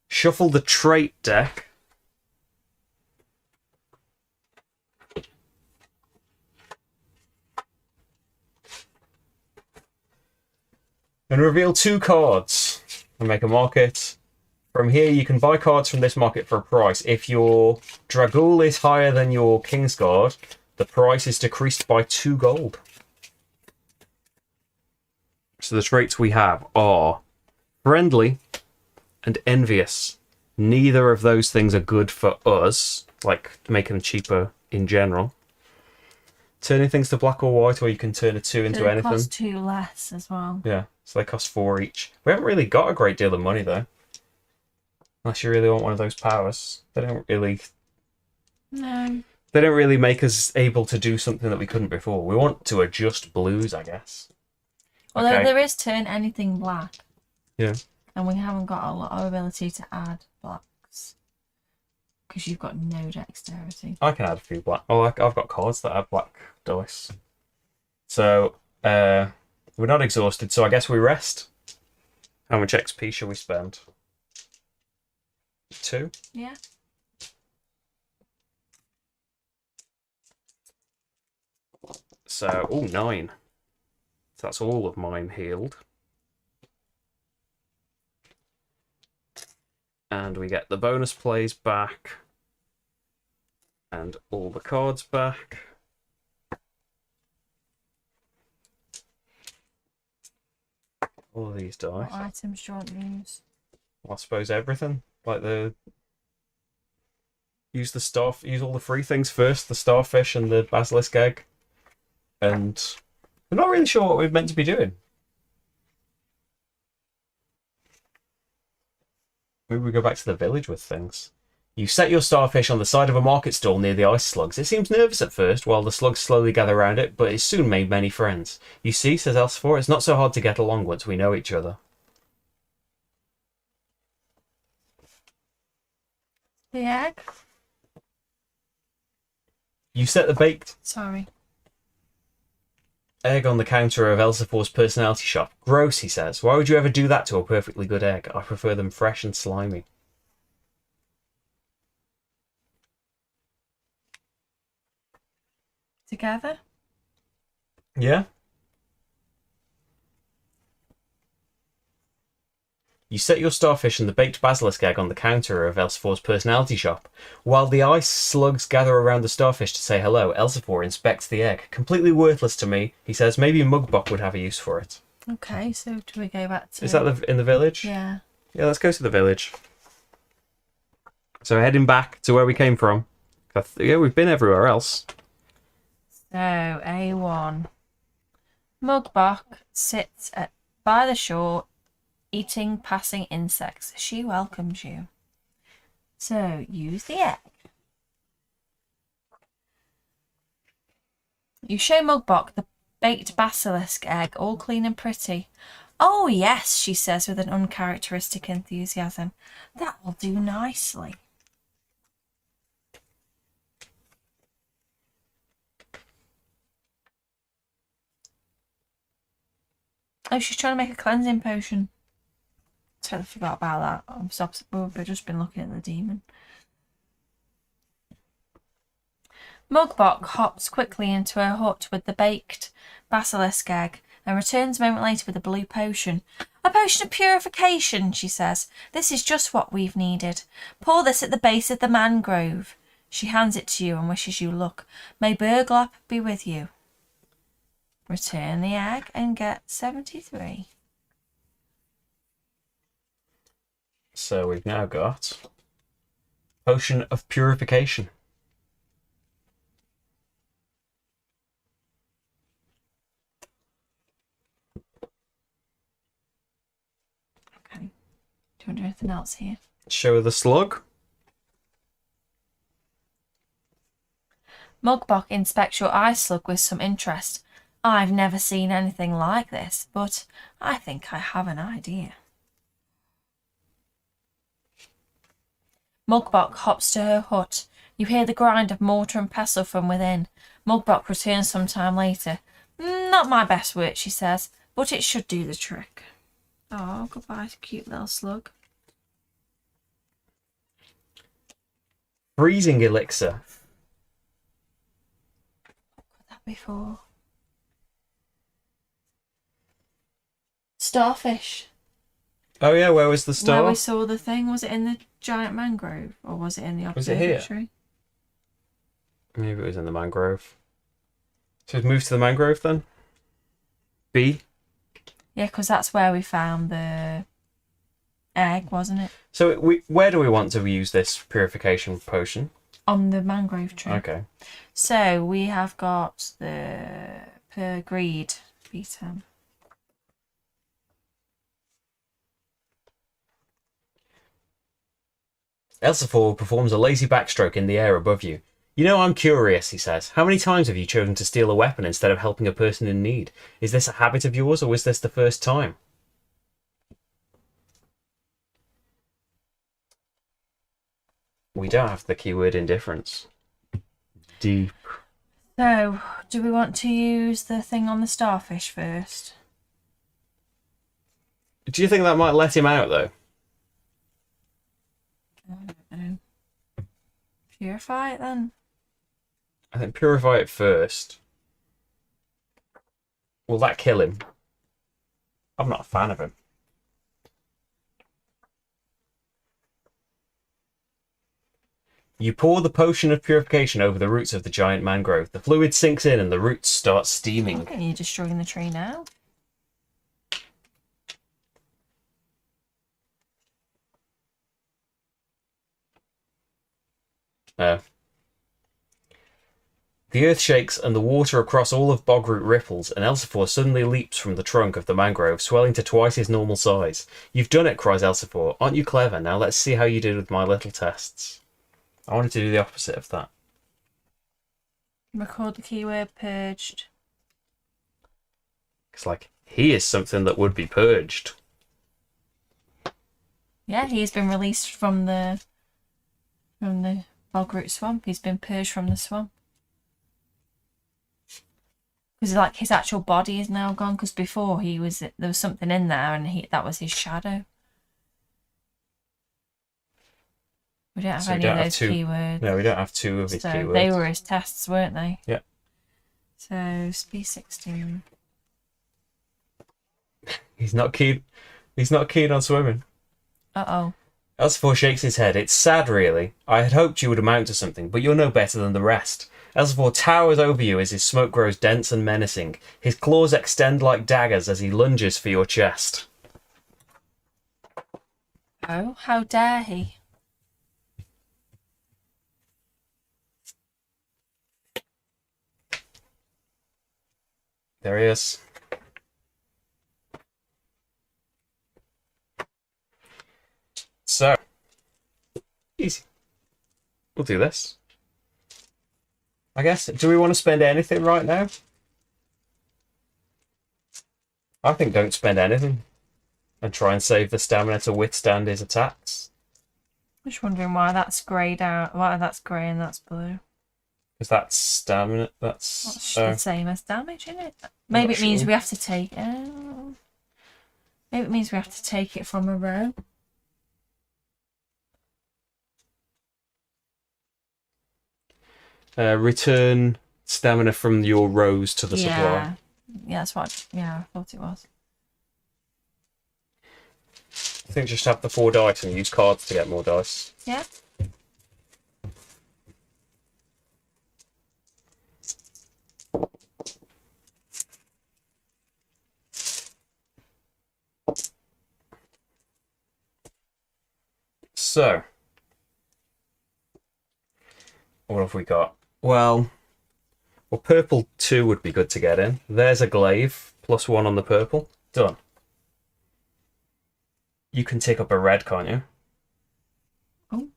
shuffle the trait deck. And reveal 2 cards and make a market. From here, you can buy cards from this market for a price. If your Dragul is higher than your Kingsguard, the price is decreased by 2 gold. So the traits we have are friendly and envious. Neither of those things are good for us, like making them cheaper in general. Turning things to black or white, or you can turn a 2 into anything. It costs 2 less as well. Yeah, so they cost 4 each. We haven't really got a great deal of money, though. Unless you really want one of those powers. They don't really... No. They don't really make us able to do something that we couldn't before. We want to adjust blues, I guess. Although Okay. there is turn anything black. Yeah. And we haven't got a lot of ability to add blacks. Because you've got no dexterity. I can add a few black. Oh, I've got cards that add black dice. So, we're not exhausted, so I guess we rest. How much XP shall we spend? 2? Yeah. So, 9. So that's all of mine healed. And we get the bonus plays back. And all the cards back. All of these dice. What items do you want to use? Well, I suppose everything. Like use all the free things first, the starfish and the basilisk egg. And we're not really sure what we're meant to be doing. Maybe we go back to the village with things. You set your starfish on the side of a market stall near the ice slugs. It seems nervous at first, while the slugs slowly gather around it, but it soon made many friends. You see, says Elsafor, it's not so hard to get along once we know each other. The egg? You set the baked Sorry. egg on the counter of Elsafor's personality shop. Gross, he says. Why would you ever do that to a perfectly good egg? I prefer them fresh and slimy. Together? Yeah? You set your starfish and the baked basilisk egg on the counter of Elsafor's personality shop. While the ice slugs gather around the starfish to say hello, Elsafor inspects the egg. Completely worthless to me, he says. Maybe Mugbok would have a use for it. Okay, so do we go back to... Is that in the village? Yeah. Yeah, let's go to the village. So heading back to where we came from. Yeah, we've been everywhere else. So, A1. Mugbok sits by the shore, eating passing insects. She welcomes you. So, use the egg. You show Mugbok the baked basilisk egg, all clean and pretty. Oh, yes, she says with an uncharacteristic enthusiasm. That will do nicely. Oh, she's trying to make a cleansing potion. Totally forgot about that. We've just been looking at the demon. Mugbok hops quickly into her hut with the baked basilisk egg and returns a moment later with a blue potion. A potion of purification, she says. This is just what we've needed. Pour this at the base of the mangrove. She hands it to you and wishes you luck. May Burglap be with you. Return the egg and get 73. So we've now got Potion of Purification. Okay. Do you want to do anything else here? Show the slug. Mugbok inspects your eye slug with some interest. I've never seen anything like this, but I think I have an idea. Mugbok hops to her hut. You hear the grind of mortar and pestle from within. Mugbok returns some time later. Not my best work, she says, but it should do the trick. Oh, goodbye, cute little slug. Freezing elixir. What could that be for? Starfish. Oh yeah, where was the star? Where we saw the thing, was it in the giant mangrove or was it in the Was it here? observatory? Maybe it was in the mangrove. So we've moved to the mangrove then? B? Yeah, because that's where we found the egg, wasn't it? So where do we want to use this purification potion? On the mangrove tree. Okay. So we have got the per greed B10. Elsefor performs a lazy backstroke in the air above you. You know, I'm curious, he says. How many times have you chosen to steal a weapon instead of helping a person in need? Is this a habit of yours, or was this the first time? We don't have the keyword indifference. Deep. So, do we want to use the thing on the starfish first? Do you think that might let him out, though? I don't know. Purify it then? I think purify it first. Will that kill him? I'm not a fan of him. You pour the potion of purification over the roots of the giant mangrove. The fluid sinks in and the roots start steaming. Okay, you're destroying the tree now. The earth shakes and the water across all of Bogroot ripples, and Elsefor suddenly leaps from the trunk of the mangrove, swelling to twice his normal size. You've done it, cries Elsefor. Aren't you clever? Now let's see how you did with my little tests. I wanted to do the opposite of that. Record the keyword purged. It's like, he is something that would be purged. Yeah, he's been released from the Bogroot swamp. He's been purged from the swamp. Because like his actual body is now gone. Because before there was something in there, and that was his shadow. We don't have any of those keywords. No, we don't have two of his keywords. They were his tests, weren't they? Yeah. So B16. He's not keen. He's not keen on swimming. Uh-oh. Elsefor shakes his head. It's sad, really. I had hoped you would amount to something, but you're no better than the rest. Elsefor towers over you as his smoke grows dense and menacing. His claws extend like daggers as he lunges for your chest. Oh, how dare he? There he is. So, easy. We'll do this. I guess, do we want to spend anything right now? I think don't spend anything. And try and save the stamina to withstand his attacks. I'm just wondering why that's greyed out. Why that's grey and that's blue. Because that's stamina, that's... the same as damage, isn't it? Maybe it means we have to take... maybe it means we have to take it from a row. Return stamina from your rows to the supply. Yeah, that's what... Yeah, I thought it was. I think just have the 4 dice and use cards to get more dice. Yeah. So, what have we got? Well, purple 2 would be good to get in. There's a glaive, +1 on the purple. Done. You can take up a red, can't you? Oh,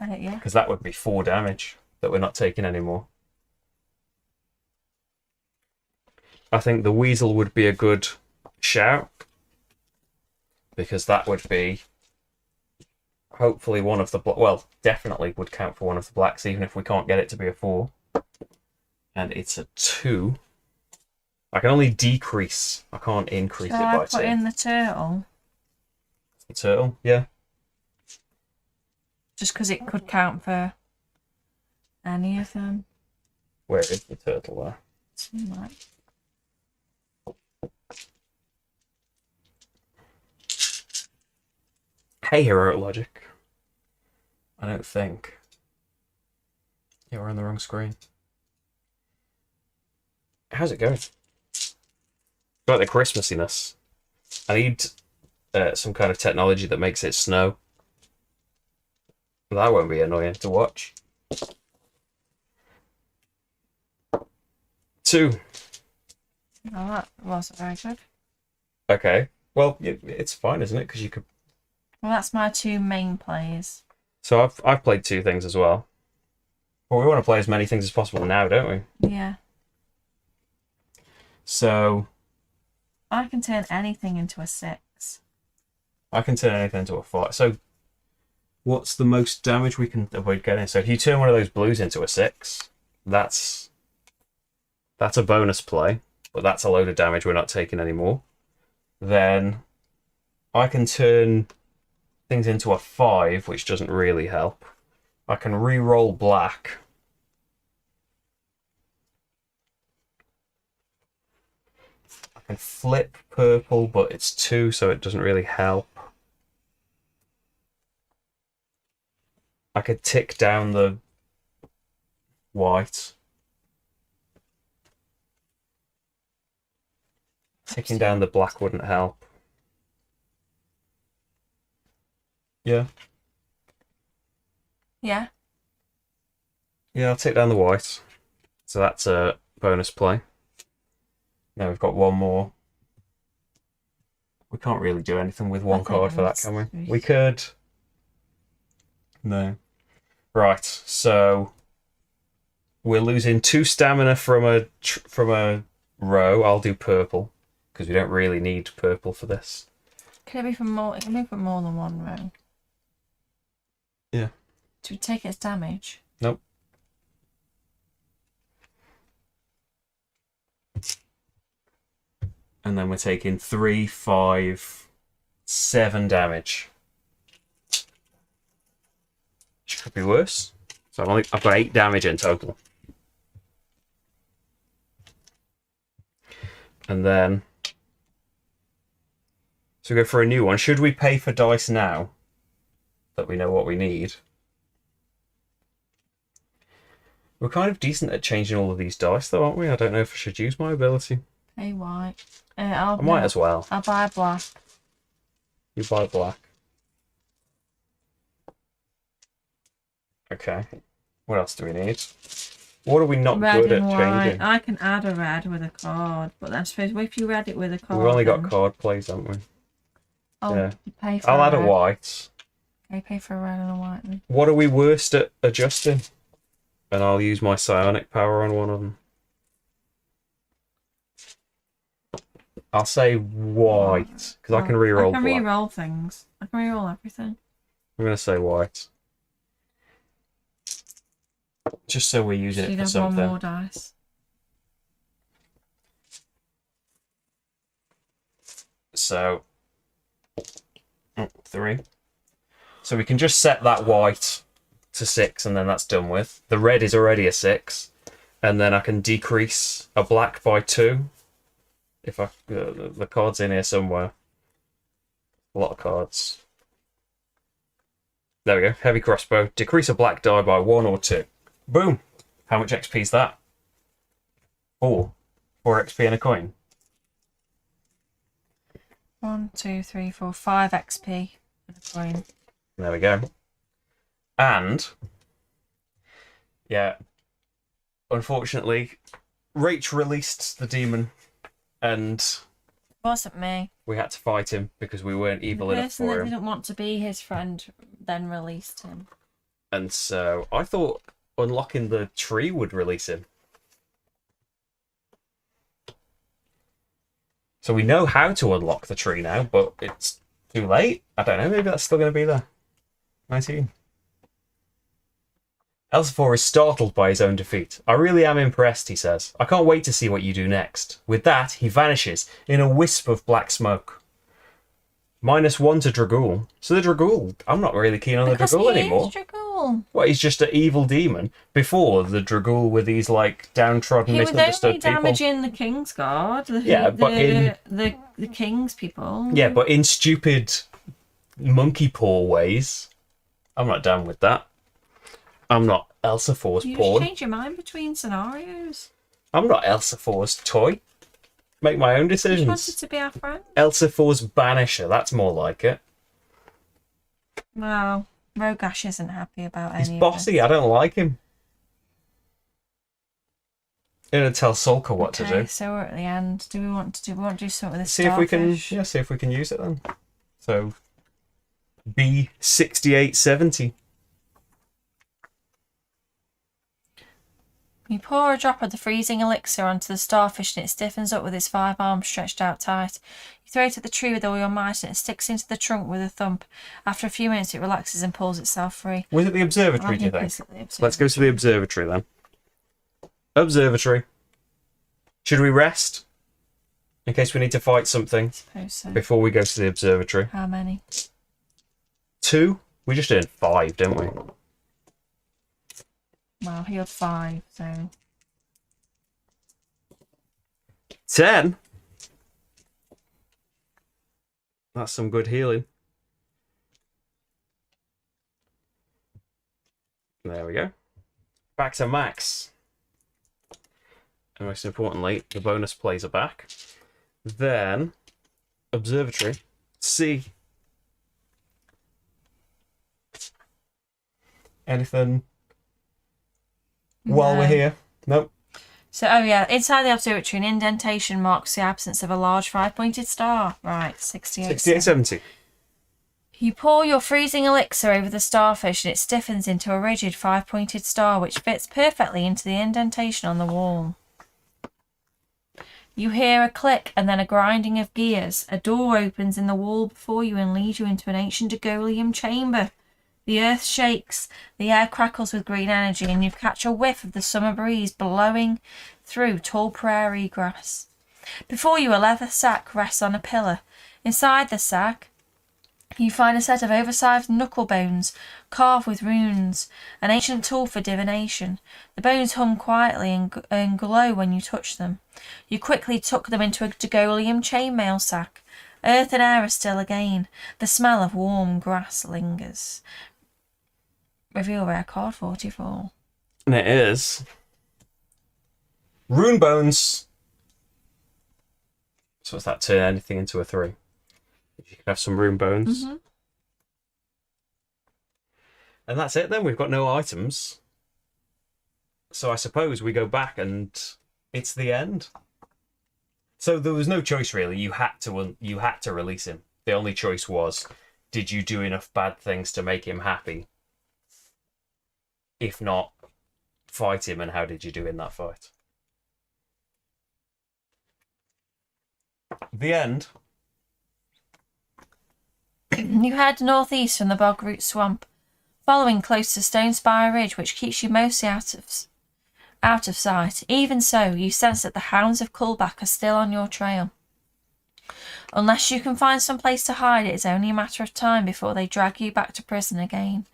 yeah. Because that would be 4 damage that we're not taking anymore. I think the weasel would be a good shout. Because that would be hopefully one of the... Well, definitely would count for one of the blacks, even if we can't get it to be a 4. And it's a 2. I can only decrease. I can't increase it by 2. Put in the turtle? The turtle, yeah. Just because it could count for any of them. Where is the turtle there? Hey, heroic logic. I don't think. Yeah, we're on the wrong screen. How's it going? Got the Christmassiness. I need some kind of technology that makes it snow. That won't be annoying to watch. 2. Oh, that wasn't very good. Okay. Well, it's fine, isn't it? Because you could... Well, that's my 2 main plays. So I've played 2 things as well. Well, we want to play as many things as possible now, don't we? Yeah. So... I can turn anything into a 6. I can turn anything into a 5. So what's the most damage we can avoid getting? So if you turn one of those blues into a 6, that's a bonus play, but that's a load of damage we're not taking anymore. Then I can turn things into a 5, which doesn't really help. I can re-roll black. I can flip purple, but it's 2, so it doesn't really help. I could tick down the white. Ticking down the black wouldn't help. Yeah. Yeah. Yeah, I'll tick down the white. So that's a bonus play. Now we've got one more. We can't really do anything with one card for that, can we? We could. No. Right, so we're losing 2 stamina from a row. I'll do purple because we don't really need purple for this. Can it be from more? It can be from more than one row. Yeah. Do we take its damage? Nope. And then we're taking 3, 5, 7 damage. Which could be worse. So I've got 8 damage in total. And then... So we go for a new one. Should we pay for dice now? That we know what we need. We're kind of decent at changing all of these dice though, aren't we? I don't know if I should use my ability. Hey, white. I might as well. I'll buy black. You buy black. Okay. What else do we need? What are we not Red good at and white. changing? I can add a red with a card, but I suppose if you add it with a card, We've only got then... card plays, haven't we? Oh, Yeah. you pay for I'll a add a red. white. Okay, pay for a red and a white then. What are we worst at adjusting? And I'll use my psionic power on one of them. I'll say white, because I can reroll I can black. reroll things. I can reroll everything. I'm going to say white. Just so we're using So it you'd for have something. one more dice. So, 3. So we can just set that white to 6 and then that's done with. The red is already a 6. And then I can decrease a black by 2. If I the card's in here somewhere. A lot of cards. There we go. Heavy crossbow. Decrease a black die by 1 or 2. Boom. How much XP is that? 4. 4 XP and a coin. 1, 2, 3, 4, 5 XP and a coin. There we go. And yeah, unfortunately, Rach released the demon, and It wasn't me. we had to fight him because we weren't evil The enough person for that him. didn't want to be his friend then released him. And so I thought unlocking the tree would release him. So we know how to unlock the tree now, but it's too late. I don't know, maybe that's still going to be there. 19. Elsephor is startled by his own defeat. I really am impressed, he says. I can't wait to see what you do next. With that, he vanishes in a wisp of black smoke. -1 to Dragul. So the Dragul, I'm not really keen on the Because Dragul he anymore. is Dragul. What, he's just an evil demon? Before, the Dragul were these, like, downtrodden, He was misunderstood only people. damaging the King's Guard. Yeah, but the King's people. Yeah, but in stupid monkey paw ways. I'm not down with that. I'm not Elsephor's You pawn. just change your mind between scenarios. I'm not Elsephor's toy. Make my own You just decisions. wanted to be our friend. Elsephor's banisher, that's more like it. Well, Rogash isn't happy about He's any of bossy, this. I don't like him. I'm gonna tell Sulka what to Okay, do. so we're at the end. Do we want to do something with this See if we can starfish? see if we can use it then. So B6870. You pour a drop of the freezing elixir onto the starfish and it stiffens up with its 5 arms stretched out tight. You throw it at the tree with all your might and it sticks into the trunk with a thump. After a few minutes it relaxes and pulls itself free. Was it the observatory, do you think? Let's go to the observatory then. Observatory. Should we rest? In case we need to fight something Suppose so. before we go to the observatory. How many? 2? We just earned 5, didn't we? Well, healed 5, so... 10? That's some good healing. There we go. Back to max. And most importantly, the bonus plays are back. Then, observatory. C. Anything while we're No. here? Nope. So, oh yeah, inside the observatory, an indentation marks the absence of a large 5-pointed star. Right, 68. 6870. You pour your freezing elixir over the starfish and it stiffens into a rigid 5-pointed star which fits perfectly into the indentation on the wall. You hear a click and then a grinding of gears. A door opens in the wall before you and leads you into an ancient Degolium chamber. The earth shakes, the air crackles with green energy, and you catch a whiff of the summer breeze blowing through tall prairie grass. Before you, a leather sack rests on a pillar. Inside the sack, you find a set of oversized knuckle bones carved with runes, an ancient tool for divination. The bones hum quietly and glow when you touch them. You quickly tuck them into a Degolium chainmail sack. Earth and air are still again. The smell of warm grass lingers. Reveal rare card 44. And it is Rune Bones. So what's that? Turn anything into a 3. You can have some Rune Bones. Mm-hmm. And that's it then. We've got no items. So I suppose we go back and it's the end. So there was no choice really. You had to release him. The only choice was, did you do enough bad things to make him happy? If not, fight him, and how did you do in that fight? The end. You head northeast from the Bog-root Swamp, following close to Stone Spire Ridge, which keeps you mostly out of sight. Even so, you sense that the hounds of Cullback are still on your trail. Unless you can find some place to hide, it is only a matter of time before they drag you back to prison again.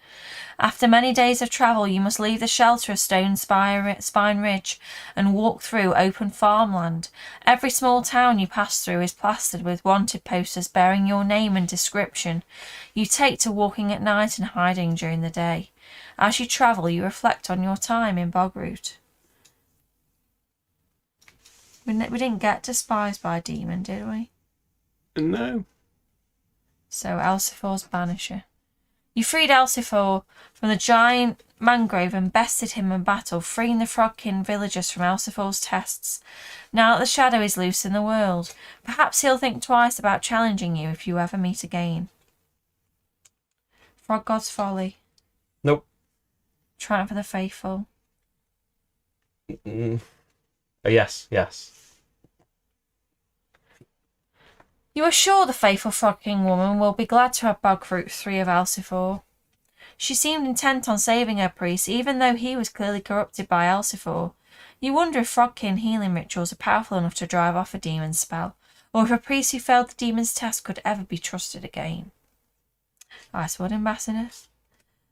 After many days of travel, you must leave the shelter of Stone Spine Ridge and walk through open farmland. Every small town you pass through is plastered with wanted posters bearing your name and description. You take to walking at night and hiding during the day. As you travel, you reflect on your time in Bog-root. We didn't get despised by a demon, did we? No. So Elsifor's banisher. You freed Elsifor from the giant mangrove and bested him in battle, freeing the Frogkin villagers from Elsifor's tests. Now that the shadow is loose in the world, perhaps he'll think twice about challenging you if you ever meet again. Frog God's Folly. Nope. Triumph of the Faithful. Yes. You are sure the faithful Frog-King woman will be glad to have Bog-root 3 of Elsifor. She seemed intent on saving her priest, even though he was clearly corrupted by Elsifor. You wonder if Frogkin healing rituals are powerful enough to drive off a demon's spell, or if a priest who failed the demon's test could ever be trusted again. Icewood Ambassador.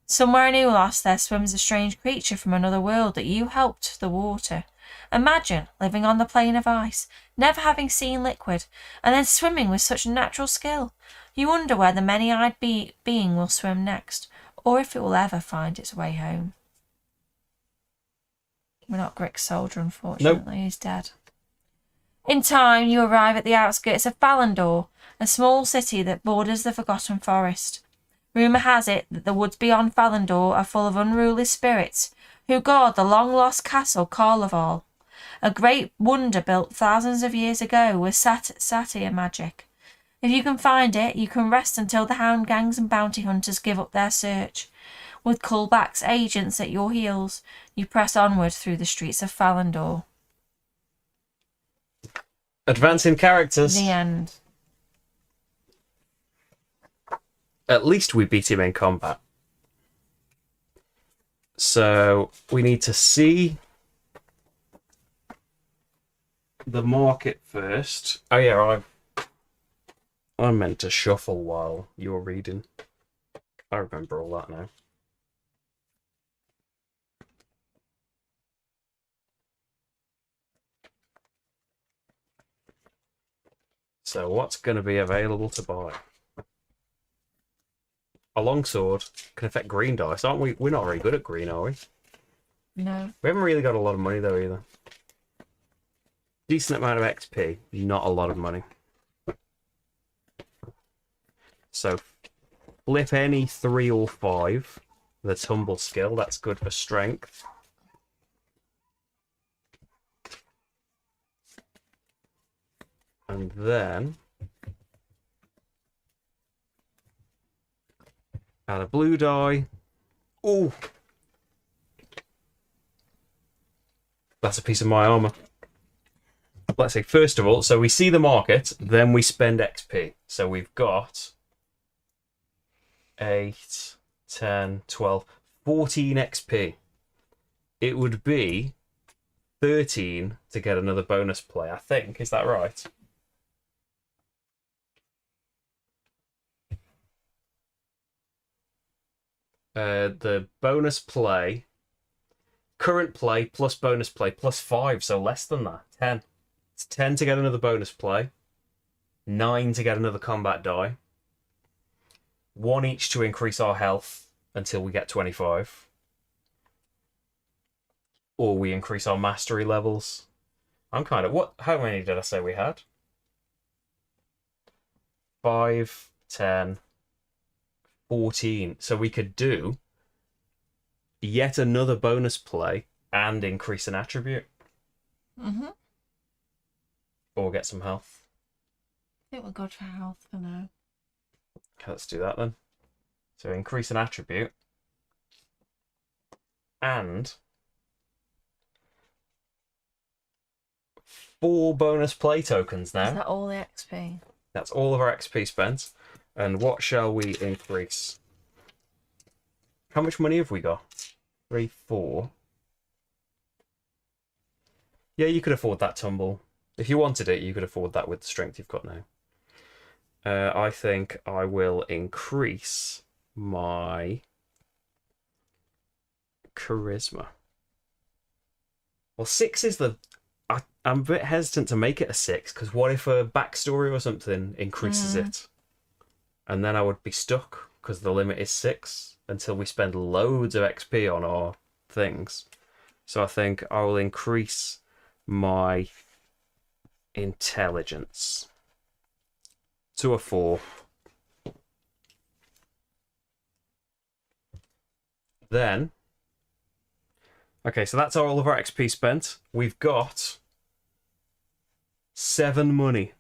Somewhere in Ulas there swims a strange creature from another world that you helped to the water. Imagine living on the plane of ice, never having seen liquid, and then swimming with such natural skill. You wonder where the many-eyed being will swim next, or if it will ever find its way home. We're not Grick's soldier, unfortunately. Nope. He's dead. In time, you arrive at the outskirts of Ballandor, a small city that borders the Forgotten Forest. Rumour has it that the woods beyond Ballandor are full of unruly spirits who guard the long-lost castle Carlaval. A great wonder built thousands of years ago with satyr magic. If you can find it, you can rest until the hound gangs and bounty hunters give up their search. With Cullback's agents at your heels, you press onward through the streets of Fallandor. Advancing characters. The end. At least we beat him in combat. So we need to see the market first. Oh yeah, I meant to shuffle while you were reading. I remember all that now. So what's going to be available to buy? A longsword can affect green dice, aren't we? We're not very good at green, are we? No. We haven't really got a lot of money though either. Decent amount of XP, not a lot of money. So flip any 3 or 5. The tumble skill, that's good for strength. And then add a blue die. Ooh! That's a piece of my armor. Let's say, first of all, so we see the market, then we spend XP. So we've got 8, 10, 12, 14 XP. It would be 13 to get another bonus play, I think. Is that right? The bonus play, current play plus bonus play plus 5, so less than that. 10. It's 10 to get another bonus play, 9 to get another combat die, 1 each to increase our health until we get 25, or we increase our mastery levels. I'm kind of how many did I say we had? 5, 10, 14. So we could do yet another bonus play and increase an attribute. Mm-hmm. Or get some health. I think we're good for health for now. Okay, let's do that then. So increase an attribute. And 4 bonus play tokens now. Is that all the XP? That's all of our XP spent. And what shall we increase? How much money have we got? 3, 4. Yeah, you could afford that tumble. If you wanted it, you could afford that with the strength you've got now. I think I will increase my charisma. Well, 6 is the... I'm a bit hesitant to make it a 6, because what if a backstory or something increases it? And then I would be stuck, because the limit is 6, until we spend loads of XP on our things. So I think I will increase my intelligence to a 4. Then, okay, so that's all of our XP spent. We've got 7 money.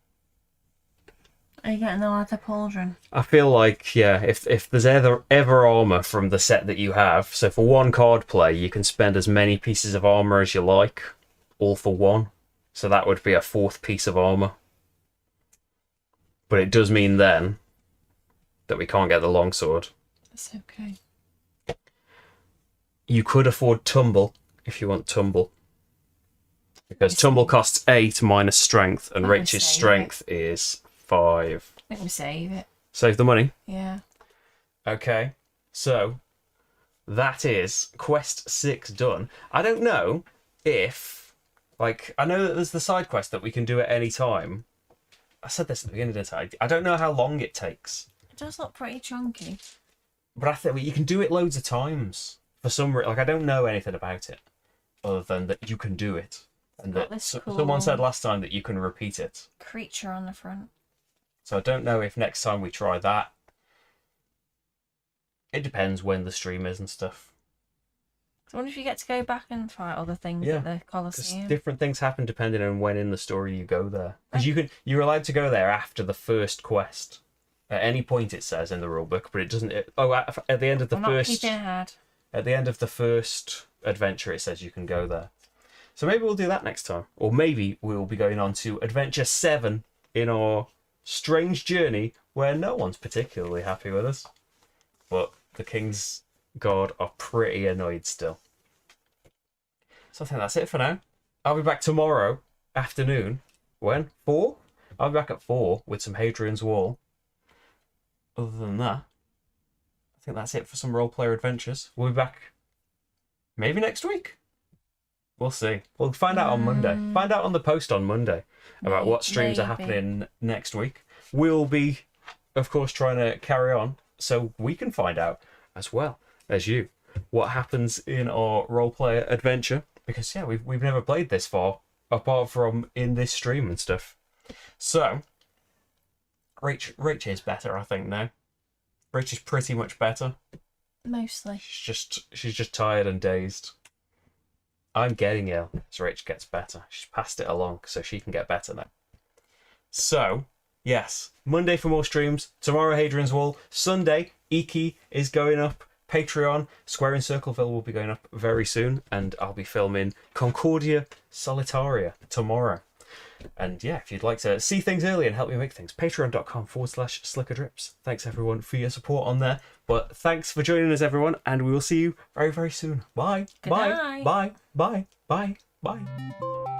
Are you getting the leather pauldron? I feel like, yeah, if there's ever armor from the set that you have, so for 1 card play, you can spend as many pieces of armor as you like, all for 1. So that would be a 4th piece of armor. But it does mean then that we can't get the longsword. That's okay. You could afford tumble if you want tumble. Because tumble costs 8 minus strength, and Rach's strength is 5. I think we save it. Save the money? Yeah. Okay. So, that is quest 6 done. I don't know if... Like, I know that there's the side quest that we can do at any time. I said this at the beginning of the time. I don't know how long it takes. It does look pretty chunky. But I think you can do it loads of times. For some reason, like, I don't know anything about it. Other than that you can do it. And that someone said last time that you can repeat it. Creature on the front. So I don't know if next time we try that. It depends when the stream is and stuff. I wonder if you get to go back and fight other things at the Colosseum. Different things happen depending on when in the story you go there. Because you're allowed to go there after the first quest. At any point it says in the rulebook, but it doesn't. At the end of the Not keeping ahead. At the end of the first adventure, it says you can go there. So maybe we'll do that next time, or maybe we'll be going on to Adventure 7 in our strange journey where no one's particularly happy with us, but the King's Guard are pretty annoyed still. So I think that's it for now. I'll be back tomorrow afternoon. When? 4? I'll be back at 4 with some Hadrian's Wall. Other than that, I think that's it for some role-player adventures. We'll be back maybe next week. We'll see. We'll find out on Monday. Find out on the post on Monday about what streams are happening next week. We'll be, of course, trying to carry on so we can find out as well as you what happens in our role-player adventure. Because, yeah, we've never played this far, apart from in this stream and stuff. So, Rach is better, I think, now. Rach is pretty much better. Mostly. She's just tired and dazed. I'm getting ill, so Rach gets better. She's passed it along, so she can get better now. So, yes, Monday for more streams. Tomorrow, Hadrian's Wall. Sunday, Iki is going up. Patreon, Square in Circleville will be going up very soon, and I'll be filming Concordia Solitaria tomorrow. And yeah, if you'd like to see things early and help me make things, patreon.com/slickerdrips. Thanks everyone for your support on there. But thanks for joining us, everyone, and we will see you very, very soon. Bye. Good Bye. night. Bye. Bye. Bye. Bye.